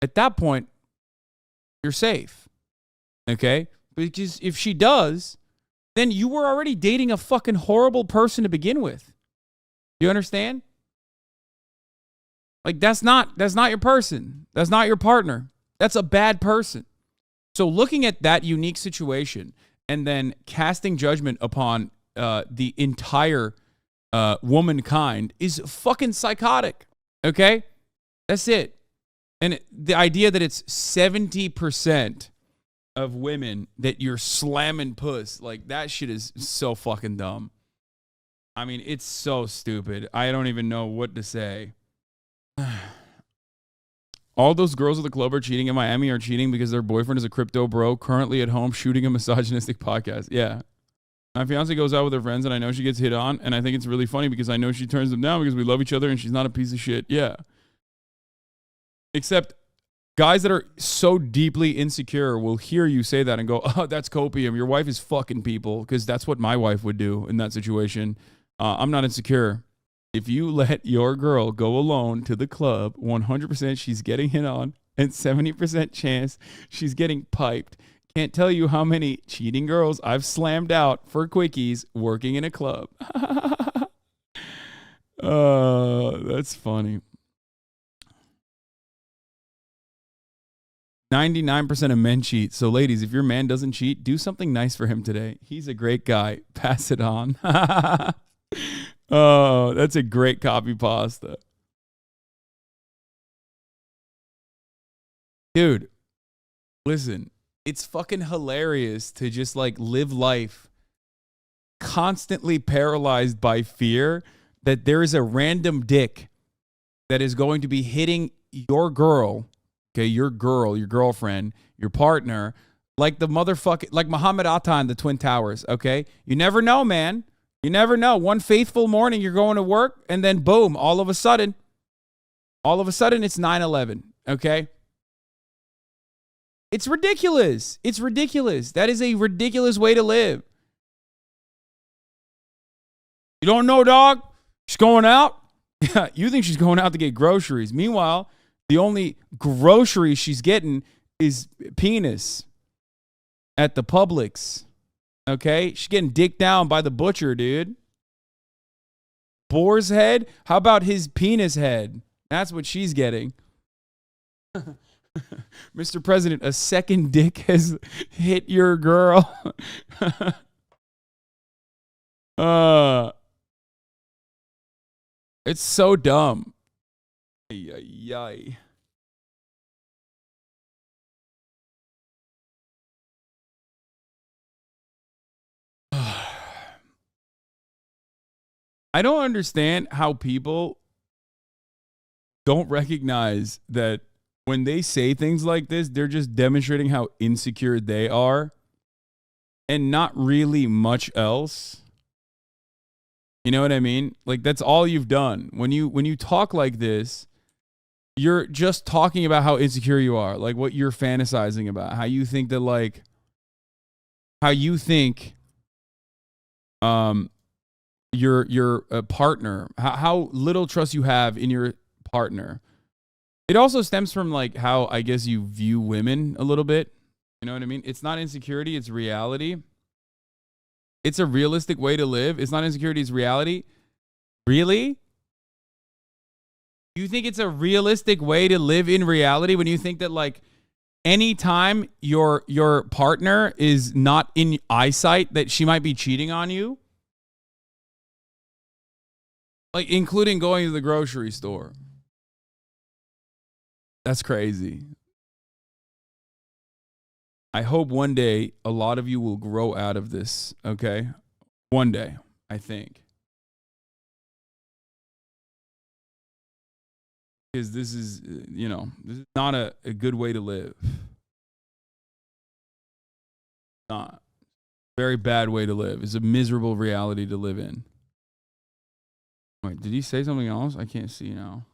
at that point, you're safe. Okay? Because if she does, then you were already dating a fucking horrible person to begin with. You understand? Like, that's not your person. That's not your partner. That's a bad person. So looking at that unique situation and then casting judgment upon the entire womankind is fucking psychotic. Okay? That's it. And the idea that it's 70% of women that you're slamming puss, like, that shit is so fucking dumb. I mean, it's so stupid. I don't even know what to say. All those girls at the club are cheating in Miami are cheating because their boyfriend is a crypto bro currently at home shooting a misogynistic podcast. Yeah. My fiance goes out with her friends and I know she gets hit on and I think it's really funny because I know she turns them down because we love each other and she's not a piece of shit. Yeah. Except guys that are so deeply insecure will hear you say that and go, oh, that's copium. Your wife is fucking people, because that's what my wife would do in that situation. I'm not insecure. If you let your girl go alone to the club, 100% she's getting hit on and 70% chance she's getting piped. Can't tell you how many cheating girls I've slammed out for quickies working in a club. That's funny. 99% of men cheat. So ladies, if your man doesn't cheat, do something nice for him today. He's a great guy. Pass it on. Oh, that's a great copy pasta. Dude, listen, it's fucking hilarious to just like live life constantly paralyzed by fear that there is a random dick that is going to be hitting your girl, okay, your girl, your girlfriend, your partner, like the motherfucker, like Muhammad Atta in the Twin Towers, okay? You never know, man. You never know. One faithful morning, you're going to work, and then boom, all of a sudden, it's 9/11, okay? It's ridiculous. It's ridiculous. That is a ridiculous way to live. You don't know, dog? She's going out? You think she's going out to get groceries. Meanwhile, the only grocery she's getting is penis at the Publix. Okay? She's getting dicked down by the butcher, dude. Boar's head? How about his penis head? That's what she's getting. Mr. President, a second dick has hit your girl. It's so dumb. Yay. I don't understand how people don't recognize that when they say things like this, they're just demonstrating how insecure they are and not really much else. You know what I mean? Like, that's all you've done. When you talk like this, you're just talking about how insecure you are, like what you're fantasizing about, how you think that, like, how you think your partner, how little trust you have in your partner. It also stems from like how I guess you view women a little bit. You know what I mean? It's not insecurity, it's reality. It's a realistic way to live. It's not insecurity, it's reality. Really? You think it's a realistic way to live in reality when you think that, like, anytime your partner is not in eyesight, that she might be cheating on you? Like, including going to the grocery store. That's crazy. I hope one day a lot of you will grow out of this, okay? One day, I think. Because this is, this is not a good way to live. Not. Very bad way to live. It's a miserable reality to live in. Wait, did he say something else? I can't see now.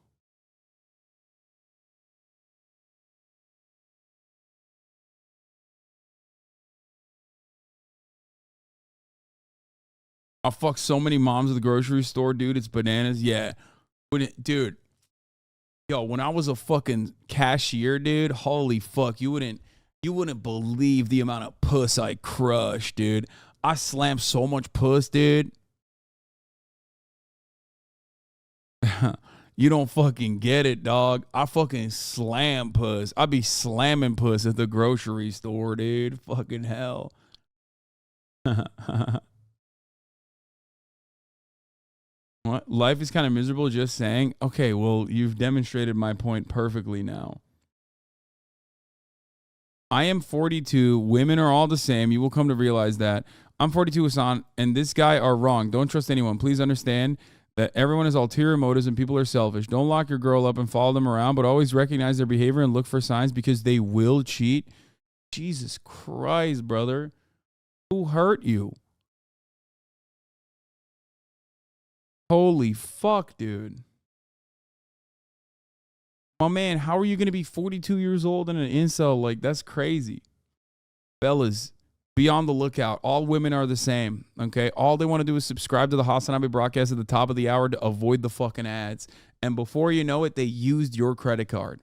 I fuck so many moms at the grocery store, dude. It's bananas. Yeah. Dude. Yo, when I was a fucking cashier, dude, holy fuck, you wouldn't believe the amount of puss I crushed, dude. I slammed so much puss, dude. You don't fucking get it, dog. I fucking slam puss. I be slamming puss at the grocery store, dude. Fucking hell. What? Life is kind of miserable, just saying. Okay, well, you've demonstrated my point perfectly now. I am 42. Women are all the same. You will come to realize that. I'm 42, Hasan, and this guy are wrong. Don't trust anyone. Please understand that everyone has ulterior motives and people are selfish. Don't lock your girl up and follow them around, but always recognize their behavior and look for signs because they will cheat. Jesus Christ, brother. Who hurt you? Holy fuck, dude. Oh, man, how are you going to be 42 years old and an incel? Like, that's crazy. Fellas, be on the lookout. All women are the same, okay? All they want to do is subscribe to the Hasanabi broadcast at the top of the hour to avoid the fucking ads. And before you know it, they used your credit card.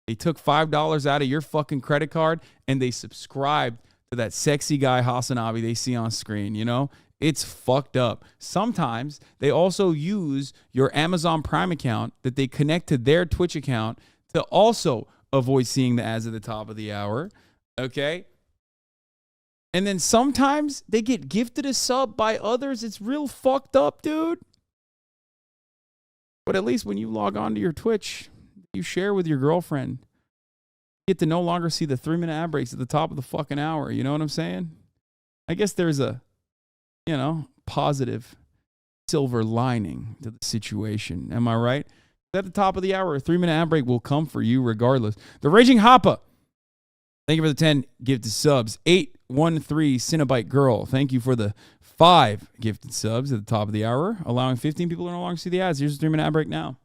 They took $5 out of your fucking credit card and they subscribed to that sexy guy Hasanabi they see on screen, you know? It's fucked up. Sometimes they also use your Amazon Prime account that they connect to their Twitch account to also avoid seeing the ads at the top of the hour. Okay? And then sometimes they get gifted a sub by others. It's real fucked up, dude. But at least when you log on to your Twitch, you share with your girlfriend. You get to no longer see the 3-minute ad breaks at the top of the fucking hour. You know what I'm saying? I guess there's a positive silver lining to the situation. Am I right? At the top of the hour, a 3-minute ad break will come for you regardless. The Raging Hoppa. Thank you for the 10 gifted subs. 813 Cinnabite Girl. Thank you for the 5 gifted subs at the top of the hour, allowing 15 people to no longer see the ads. Here's a 3-minute ad break now.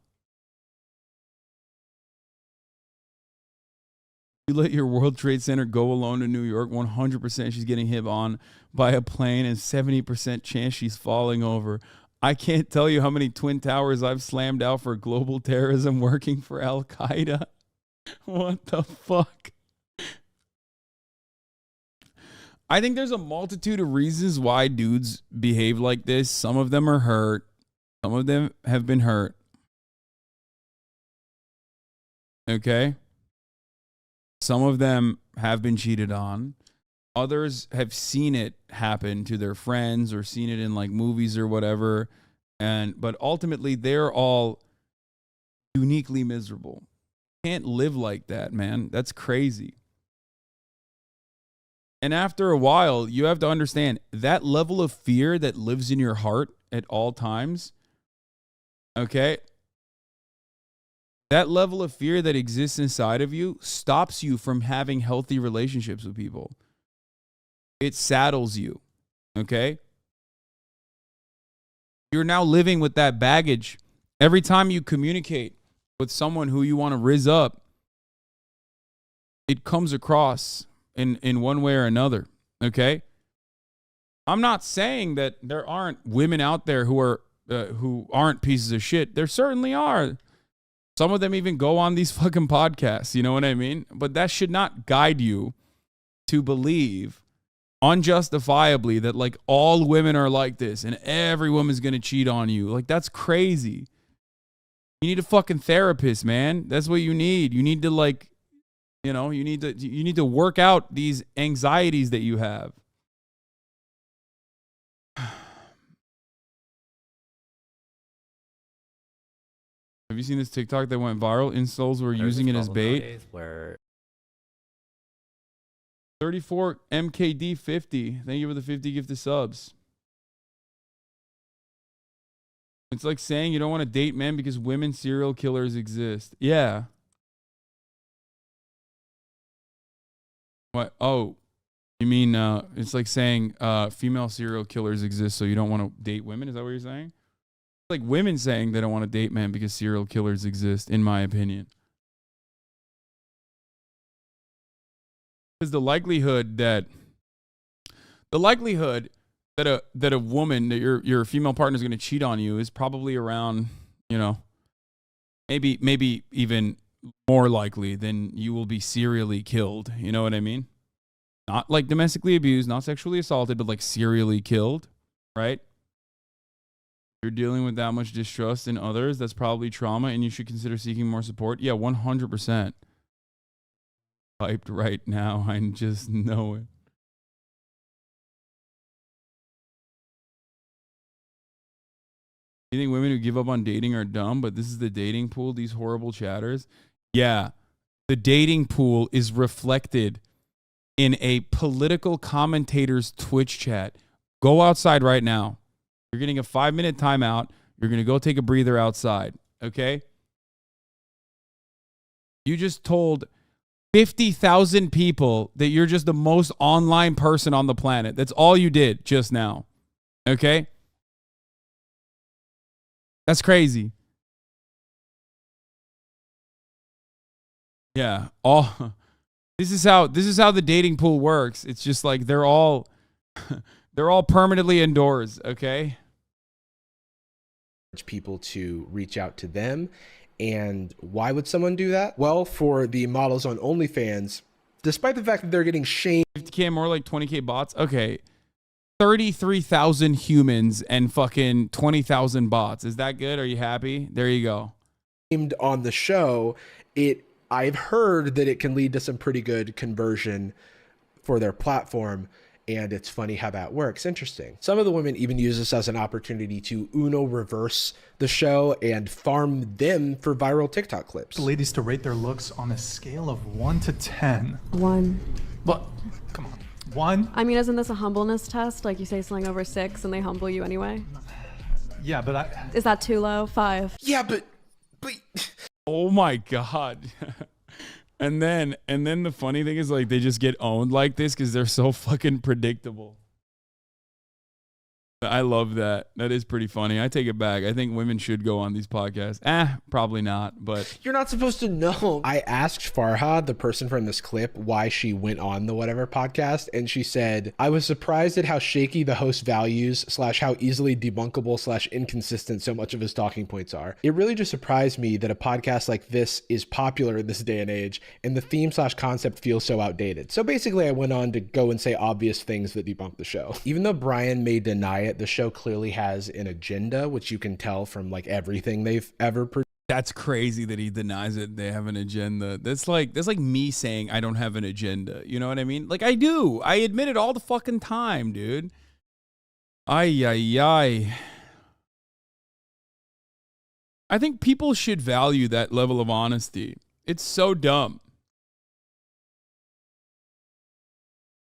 You let your World Trade Center go alone to New York, 100% she's getting hit on by a plane and 70% chance she's falling over. I can't tell you how many Twin Towers I've slammed out for global terrorism working for Al-Qaeda. What the fuck? I think there's a multitude of reasons why dudes behave like this. Some of them are hurt. Some of them have been hurt. Okay? Some of them have been cheated on. Others have seen it happen to their friends or seen it in like movies or whatever. But ultimately, they're all uniquely miserable. Can't live like that, man. That's crazy. And after a while, you have to understand that level of fear that lives in your heart at all times, okay? That level of fear that exists inside of you stops you from having healthy relationships with people. It saddles you, okay? You're now living with that baggage. Every time you communicate with someone who you want to rizz up, it comes across in one way or another, okay? I'm not saying that there aren't women out there who aren't pieces of shit. There certainly are. Some of them even go on these fucking podcasts, you know what I mean? But that should not guide you to believe unjustifiably that like all women are like this and every woman's going to cheat on you. Like that's crazy. You need a fucking therapist, man. That's what you need. You need to like, you need to work out these anxieties that you have. Have you seen this TikTok that went viral? Incels were using it as bait. Where 34 MKD 50. Thank you for the 50 gifted subs. It's like saying you don't want to date men because women serial killers exist. Yeah. What? Oh, you mean it's like saying female serial killers exist, so you don't want to date women? Is that what you're saying? It's like women saying they don't want to date men because serial killers exist, in my opinion. Because the likelihood that a woman, that your female partner is going to cheat on you is probably around, you know, maybe even more likely than you will be serially killed. You know what I mean? Not like domestically abused, not sexually assaulted, but like serially killed, right? You're dealing with that much distrust in others. That's probably trauma, and you should consider seeking more support. Yeah, 100%. Hyped right now. I just know it. You think women who give up on dating are dumb, but this is the dating pool, these horrible chatters? Yeah. The dating pool is reflected in a political commentator's Twitch chat. Go outside right now. You're getting a 5-minute timeout. You're going to go take a breather outside. Okay? You just told 50,000 people that you're just the most online person on the planet. That's all you did just now. Okay? That's crazy. Yeah. This is how the dating pool works. It's just like they're all permanently indoors, okay? People to reach out to them. And why would someone do that? Well, for the models on OnlyFans, despite the fact that they're getting shamed, 50K more like 20K bots. Okay. 33,000 humans and fucking 20,000 bots. Is that good? Are you happy? There you go. On the show, I've heard that it can lead to some pretty good conversion for their platform, and it's funny how that works. Interesting. Some of the women even use this as an opportunity to Uno reverse the show and farm them for viral TikTok clips. The ladies to rate their looks on a scale of 1 to 10. 1. What? Come on. 1? I mean, isn't this a humbleness test? Like you say something over 6 and they humble you anyway? Yeah, but Is that too low? 5. Yeah, but oh my God. And then the funny thing is, like, they just get owned like this because they're so fucking predictable. I love that. That is pretty funny. I take it back. I think women should go on these podcasts. Probably not, but you're not supposed to know. I asked Farhad, the person from this clip, why she went on the whatever podcast, and she said, I was surprised at how shaky the host values / how easily debunkable / inconsistent so much of his talking points are. It really just surprised me that a podcast like this is popular in this day and age, and the theme / concept feels so outdated. So basically, I went on to go and say obvious things that debunk the show. Even though Brian may deny it, the show clearly has an agenda, which you can tell from like everything they've ever produced. that's crazy that he denies it. They have an agenda. That's like me saying I don't have an agenda. You know what I mean? Like I do. I admit it all the fucking time, dude. I think people should value that level of honesty. It's so dumb.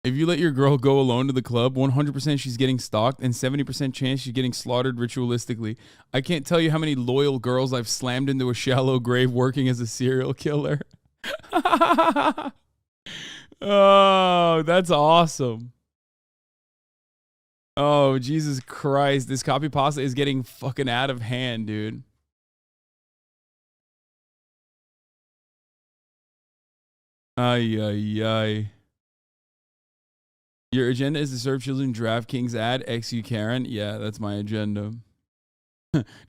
If you let your girl go alone to the club, 100% she's getting stalked and 70% chance she's getting slaughtered ritualistically. I can't tell you how many loyal girls I've slammed into a shallow grave working as a serial killer. Oh, that's awesome. Oh, Jesus Christ. This copy pasta is getting fucking out of hand, dude. Ay. Your agenda is to serve children DraftKings ad, XU Karen. Yeah, that's my agenda.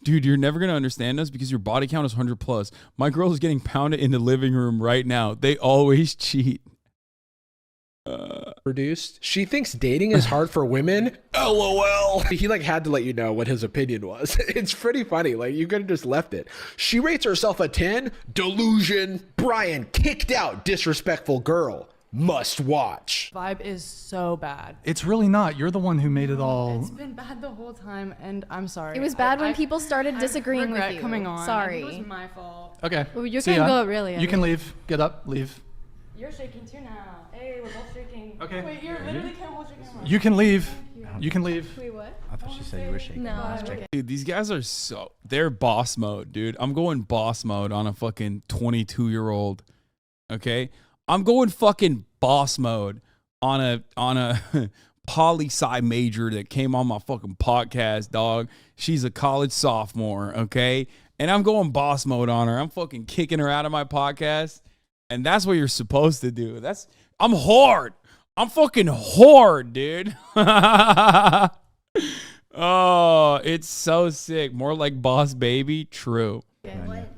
Dude, you're never going to understand us because your body count is 100 plus. My girl is getting pounded in the living room right now. They always cheat. Produced. She thinks dating is hard for women. LOL. He had to let you know what his opinion was. It's pretty funny. You could have just left it. She rates herself a 10. Delusion. Brian kicked out. Disrespectful girl. Must watch. Vibe is so bad. It's really not. You're the one who made it all. It's been bad the whole time, and I'm sorry. It was bad when people started disagreeing with you. Coming on. Sorry. It was my fault. Okay. Well, you See can ya. go, really. You can leave. Get up. Leave. You're shaking too now. Hey, we're both shaking. Okay. Wait, you literally can't hold your camera. You can leave. You can leave. Wait, what? I thought she said you were shaking. No. Dude, these guys are they're boss mode, dude. I'm going boss mode on a fucking 22-year-old. Okay? I'm going fucking boss mode on a poli-sci major that came on my fucking podcast, dog. She's a college sophomore, okay? And I'm going boss mode on her. I'm fucking kicking her out of my podcast. And that's what you're supposed to do. I'm hard. I'm fucking hard, dude. Oh, it's so sick. More like Boss Baby. True. What?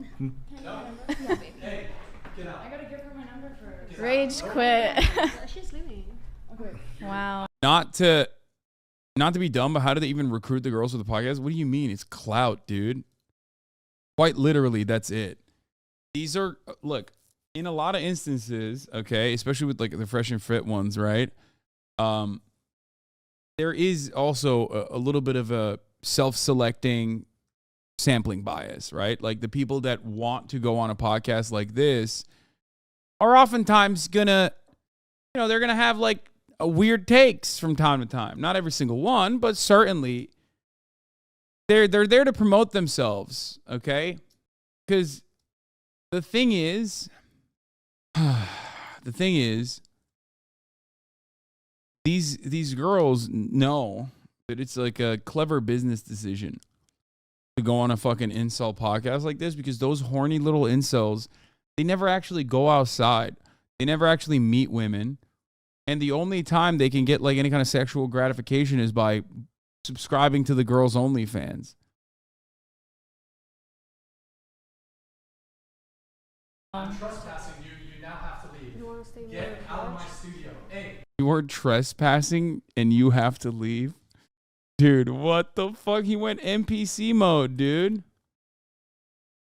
Hey, get out. I gotta give her my number first. Rage quit. She's leaving. Okay. Wow. Not to be dumb, but how do they even recruit the girls for the podcast? What do you mean? It's clout, dude. Quite literally, that's it. These are, look, in a lot of instances, okay, especially with like the fresh and fit ones, right? There is also a little bit of a self-selecting sampling bias, right? Like the people that want to go on a podcast like this are oftentimes gonna, they're gonna have like a weird takes from time to time. Not every single one, but certainly they're there to promote themselves, okay? Because the thing is, these girls know that it's like a clever business decision to go on a fucking incel podcast like this, because those horny little incels, they never actually go outside. They never actually meet women. And the only time they can get like any kind of sexual gratification is by subscribing to the girls' OnlyFans. I'm trespassing you. You now have to leave. You want to stay Get out of my studio. Hey. You are trespassing and you have to leave? Dude, what the fuck? He went NPC mode, dude.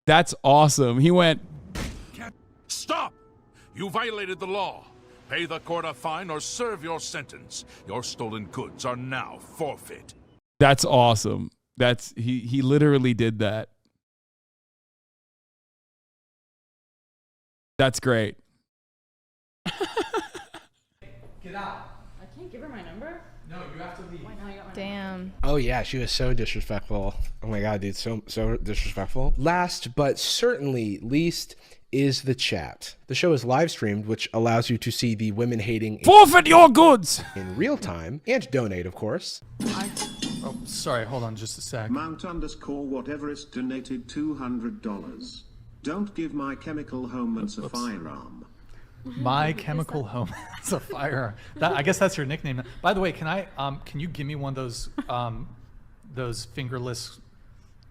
That's awesome. He went... Stop! You violated the law. Pay the court a fine or serve your sentence. Your stolen goods are now forfeit. That's awesome. He literally did that. That's great. Get out. I can't give her my number? No, you have to leave. Why not? You got my Damn. Oh yeah, she was so disrespectful. Oh my god, dude, so disrespectful. Last but certainly least is the chat. The show is live streamed, which allows you to see the women hating forfeit your goods in real time and donate, of course. Oh, sorry. Hold on just a sec. Mount_whateverist donated $200. Don't give My Chemical Romance a firearm. My Chemical Home. It's a firearm. I guess that's your nickname. By the way, can you give me one of those fingerless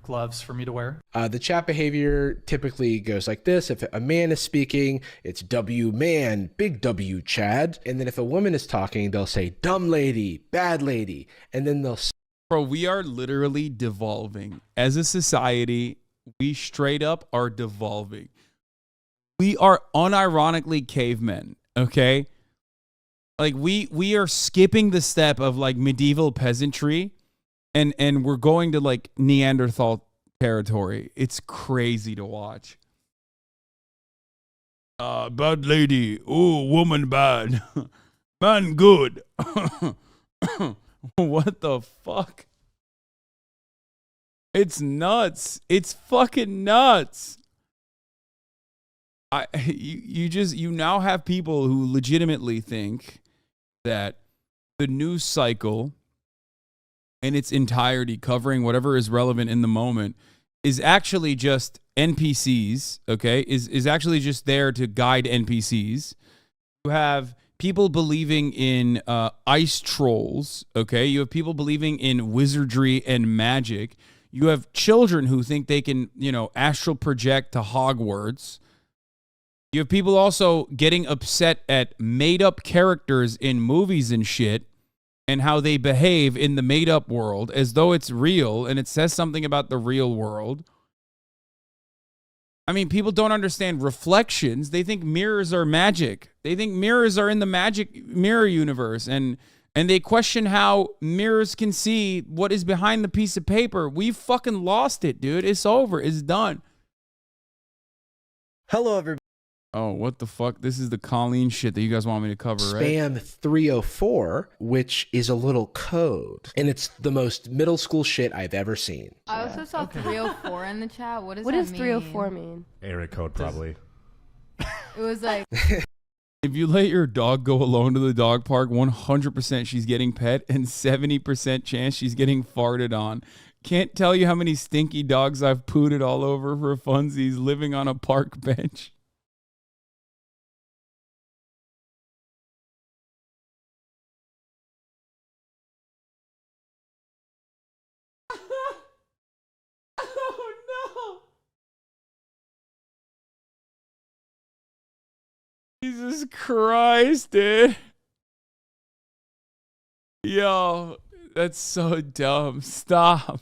gloves for me to wear? The chat behavior typically goes like this. If a man is speaking, it's W man, big W Chad. And then if a woman is talking, they'll say dumb lady, bad lady. And then they'll... Bro, we are literally devolving. As a society, we straight up are devolving. We are unironically cavemen, okay? Like we are skipping the step of like medieval peasantry and we're going to like Neanderthal territory. It's crazy to watch. Bad lady. Oh, woman bad. Man good. What the fuck? It's nuts. It's fucking nuts. You now have people who legitimately think that the news cycle in its entirety, covering whatever is relevant in the moment, is actually just NPCs, okay? Is actually just there to guide NPCs. You have people believing in ice trolls, okay? You have people believing in wizardry and magic. You have children who think they can, astral project to Hogwarts. You have people also getting upset at made-up characters in movies and shit and how they behave in the made-up world as though it's real and it says something about the real world. I mean, people don't understand reflections. They think mirrors are magic. They think mirrors are in the magic mirror universe, and they question how mirrors can see what is behind the piece of paper. We've fucking lost it, dude. It's over. It's done. Hello, everybody. Oh, what the fuck? This is the Colleen shit that you guys want me to cover, right? Spam 304, which is a little code. And it's the most middle school shit I've ever seen. I also saw 304 in the chat. What does What that does mean? 304 mean? Area code, probably. It was like... If you let your dog go alone to the dog park, 100% she's getting pet and 70% chance she's getting farted on. Can't tell you how many stinky dogs I've pooted all over for funsies living on a park bench. Oh, no. Jesus Christ, dude. Yo, that's so dumb. Stop.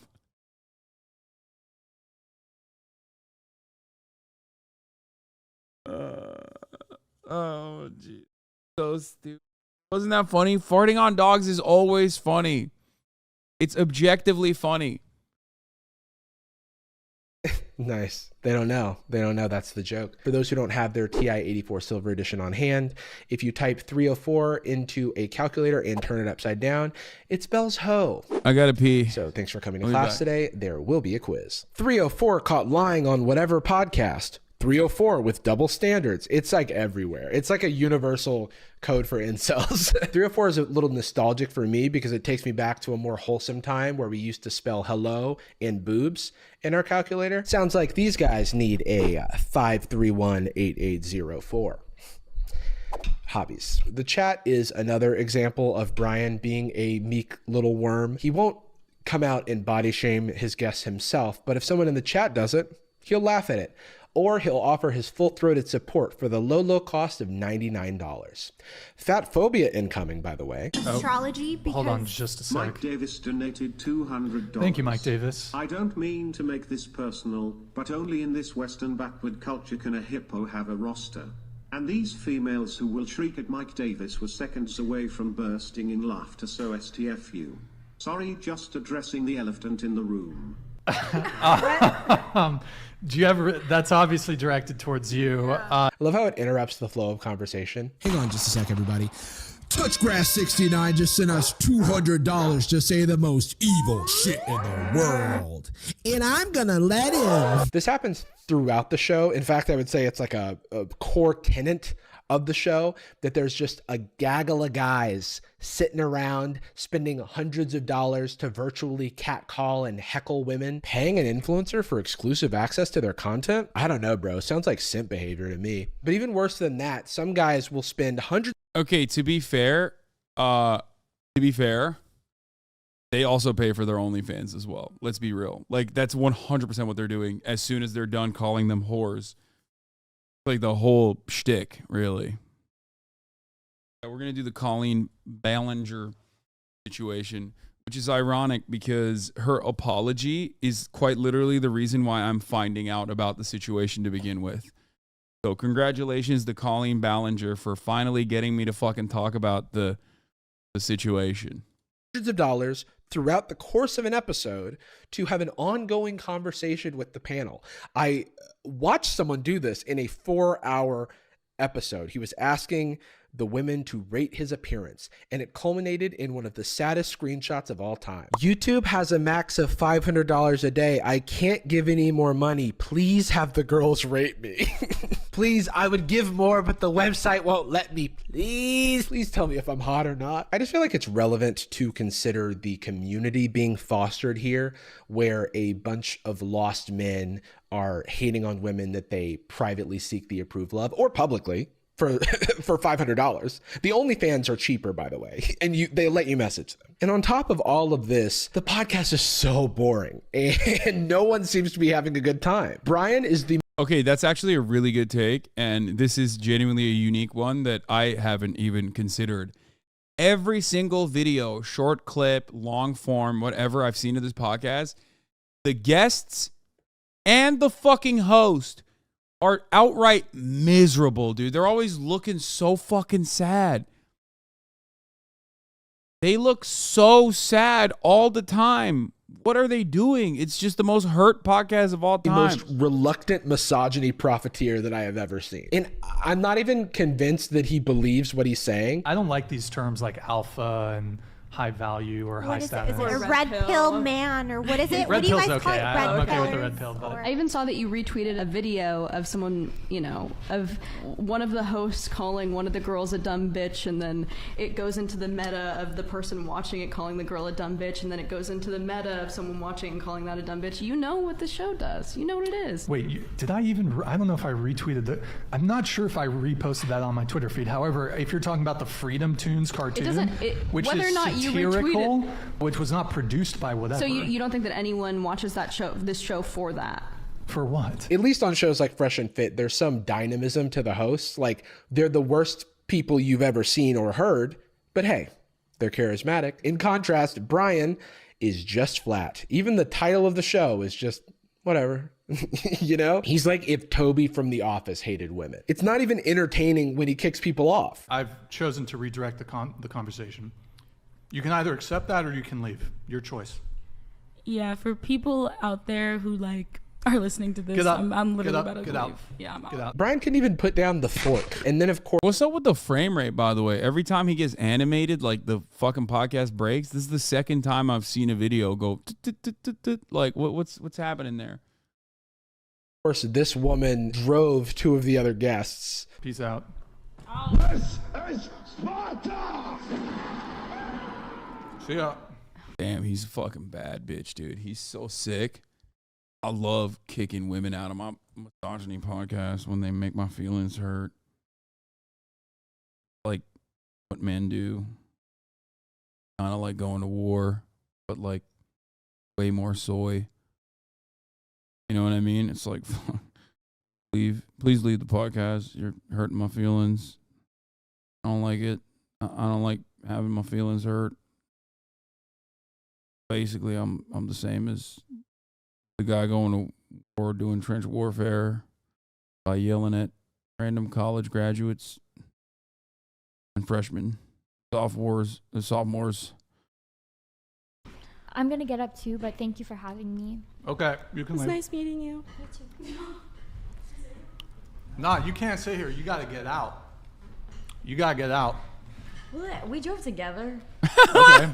Oh, gee. So stupid. Wasn't that funny? Farting on dogs is always funny. It's objectively funny. Nice. They don't know. They don't know that's the joke. For those who don't have their TI-84 Silver Edition on hand, if you type 304 into a calculator and turn it upside down, it spells hoe. I gotta pee. So thanks for coming to I'll be class back. today. There will be a quiz. 304 caught lying on whatever podcast. 304 with double standards. It's like everywhere. It's like a universal code for incels. 304 is a little nostalgic for me because it takes me back to a more wholesome time where we used to spell hello and boobs in our calculator. Sounds like these guys need a 5318804. Hobbies. The chat is another example of Brian being a meek little worm. He won't come out and body shame his guests himself, but if someone in the chat does it, he'll laugh at it. Or he'll offer his full-throated support for the low cost of $99. Fat phobia incoming, by the way. Astrology, because... Hold on just a sec. Mike Davis donated $200. Thank you, Mike Davis. I don't mean to make this personal, but only in this Western backward culture can a hippo have a roster. And these females who will shriek at Mike Davis were seconds away from bursting in laughter, so STFU. Sorry, just addressing the elephant in the room. Do you ever? That's obviously directed towards you. I love how it interrupts the flow of conversation. Hang on just a sec, everybody. Touchgrass69 just sent us $200 to say the most evil shit in the world. And I'm gonna let him. This happens throughout the show. In fact, I would say it's like a core tenet of the show that there's just a gaggle of guys sitting around spending hundreds of dollars to virtually catcall and heckle women, paying an influencer for exclusive access to their content. I don't know, bro. Sounds like simp behavior to me. But even worse than that, some guys will spend hundreds. Okay, to be fair, they also pay for their OnlyFans as well. Let's be real. Like, that's 100% what they're doing as soon as they're done calling them whores. Like the whole shtick, really. We're going to do the Colleen Ballinger situation, which is ironic because her apology is quite literally the reason why I'm finding out about the situation to begin with. So congratulations to Colleen Ballinger for finally getting me to fucking talk about the situation. Hundreds of dollars throughout the course of an episode to have an ongoing conversation with the panel. I watched someone do this in a 4-hour episode. He was asking the women to rate his appearance, and it culminated in one of the saddest screenshots of all time. YouTube has a max of $500 a day. I can't give any more money. Please have the girls rate me. Please, I would give more, but the website won't let me. Please tell me if I'm hot or not. I just feel like it's relevant to consider the community being fostered here, where a bunch of lost men are hating on women that they privately seek the approval of, or publicly, for $500. The OnlyFans are cheaper, by the way, and they let you message them. And on top of all of this, the podcast is so boring, and no one seems to be having a good time. Brian is the... Okay, that's actually a really good take, and this is genuinely a unique one that I haven't even considered. Every single video, short clip, long form, whatever I've seen of this podcast, the guests and the fucking host are outright miserable, dude. They're always looking so fucking sad. They look so sad all the time. what are they doing? It's just the most hurt podcast of all The time. most reluctant misogyny profiteer that I have ever seen. And I'm not even convinced that he believes what he's saying. I don't like these terms like alpha and high value or high status. Is it a red pill man or what is it? Red What do you pill's guys call okay. it? I'm Red okay with the pillers red pill, but I even saw that you retweeted a video of someone, you know, of one of the hosts calling one of the girls a dumb bitch, and then it goes into the meta of the person watching it calling the girl a dumb bitch, and then it goes into the meta of someone watching and calling that a dumb bitch. You know what the show does. You know what it is. Wait, did I even? I don't know if I retweeted the. I'm not sure if I reposted that on my Twitter feed. However, if you're talking about the Freedom Tunes cartoon, which whether is or not you satirical, retweeted. which was not produced by whatever. So you don't think that anyone watches this show for that? For what? At least on shows like Fresh and Fit, there's some dynamism to the hosts. Like, they're the worst people you've ever seen or heard, but hey, they're charismatic. In contrast, Brian is just flat. Even the title of the show is just whatever. You know? He's like if Toby from The Office hated women. It's not even entertaining when he kicks people off. I've chosen to redirect the conversation. You can either accept that or you can leave. Your choice. Yeah, for people out there who like are listening to this, Get up. I'm literally Get up. about to Get leave. out. Yeah, I'm Get out. Brian can even put down the fork. And then, of course, what's up with the frame rate, by the way? Every time he gets animated, like the fucking podcast breaks. This is the second time I've seen a video go like what's happening there? Of course, this woman drove two of the other guests. Peace out. This is Sparta! See ya. Damn, he's a fucking bad bitch, dude. He's so sick. I love kicking women out of my misogyny podcast when they make my feelings hurt. Like what men do. Kind of like going to war, but like way more soy. You know what I mean? It's like, please leave the podcast. You're hurting my feelings. I don't like it. I don't like having my feelings hurt. Basically, I'm the same as the guy going to war doing trench warfare by yelling at random college graduates and freshmen, sophomores. I'm gonna get up too, but thank you for having me. Okay, you can It's leave. nice meeting you. Nah, you can't sit here. You gotta get out. You gotta get out. We drove together. Okay.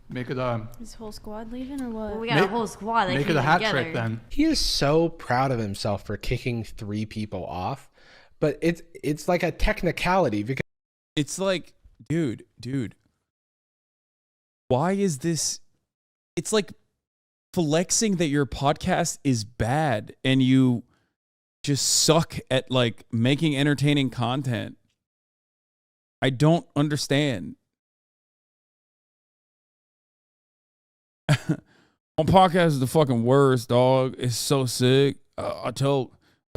Make it Is whole squad leaving or what? Well, we got a whole squad. Make it a hat trick then. He is so proud of himself for kicking 3 people off, but it's like a technicality because it's like, dude, why is this? It's like flexing that your podcast is bad and you just suck at like making entertaining content. I don't understand. My podcast is the fucking worst, dog. It's so sick. I tell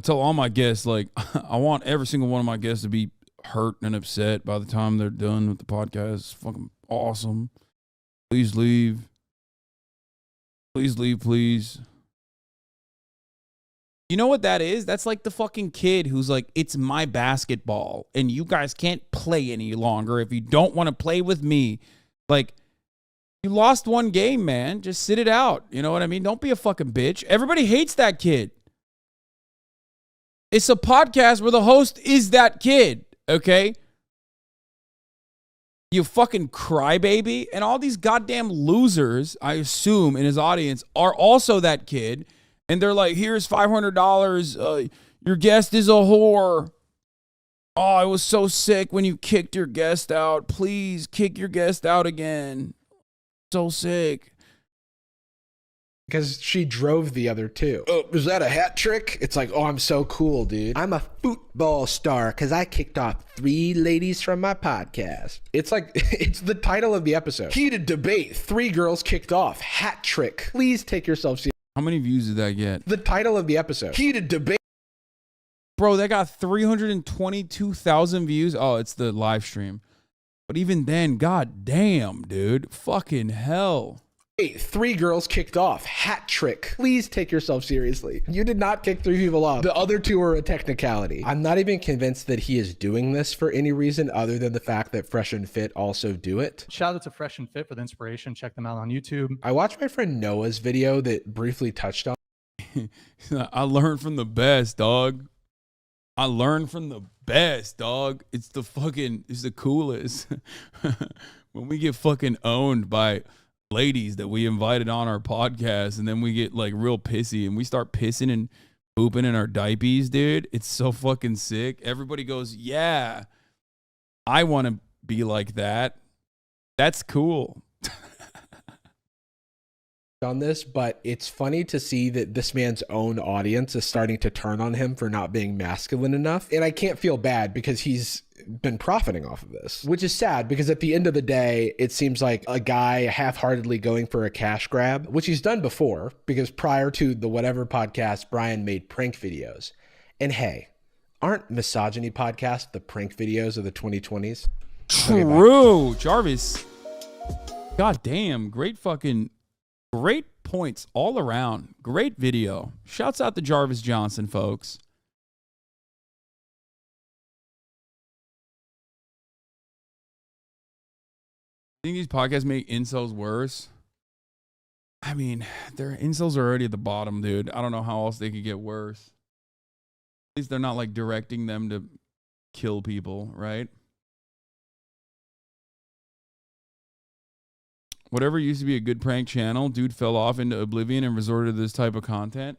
all my guests, like, I want every single one of my guests to be hurt and upset by the time they're done with the podcast. It's fucking awesome. Please leave. Please leave, please. You know what that is? That's like the fucking kid who's like, it's my basketball and you guys can't play any longer if you don't want to play with me. Like, you lost one game, man. Just sit it out. You know what I mean? Don't be a fucking bitch. Everybody hates that kid. It's a podcast where the host is that kid, okay? You fucking crybaby. And all these goddamn losers, I assume, in his audience are also that kid. And they're like, here's $500. Your guest is a whore. Oh, I was so sick when you kicked your guest out. Please kick your guest out again. So sick. because she drove the other two. Oh, was that a hat trick? It's like, oh, I'm so cool, dude. I'm a football star because I kicked off 3 ladies from my podcast. It's like, it's the title of the episode. Heated debate. 3 girls kicked off. Hat trick. Please take yourself seriously. How many views did that get? The title of the episode. Heated debate. Bro, that got 322,000 views. Oh, it's the live stream. But even then, god damn, dude. Fucking hell. Hey, 3 girls kicked off. Hat trick. Please take yourself seriously. You did not kick 3 people off. The other 2 are a technicality. I'm not even convinced that he is doing this for any reason other than the fact that Fresh and Fit also do it. Shout out to Fresh and Fit for the inspiration. Check them out on YouTube. I watched my friend Noah's video that briefly touched on. I learned from the best, dog. I learned from the best, dog. It's the coolest. When we get fucking owned by ladies that we invited on our podcast, and then we get like real pissy and we start pissing and pooping in our diapers, dude. It's so fucking sick. Everybody goes, yeah, I want to be like that. That's cool. On this, but it's funny to see that this man's own audience is starting to turn on him for not being masculine enough. And I can't feel bad because he's been profiting off of this, which is sad because at the end of the day, it seems like a guy half-heartedly going for a cash grab, which he's done before, because prior to the Whatever podcast, Brian made prank videos. And hey, aren't misogyny podcasts the prank videos of the 2020s? True, Jarvis. God damn, great points all around. Great video. Shouts out to Jarvis Johnson, folks. Think these podcasts make incels worse? I mean, their incels are already at the bottom, dude. I don't know how else they could get worse. At least they're not like directing them to kill people, right? Whatever used to be a good prank channel, dude fell off into oblivion and resorted to this type of content.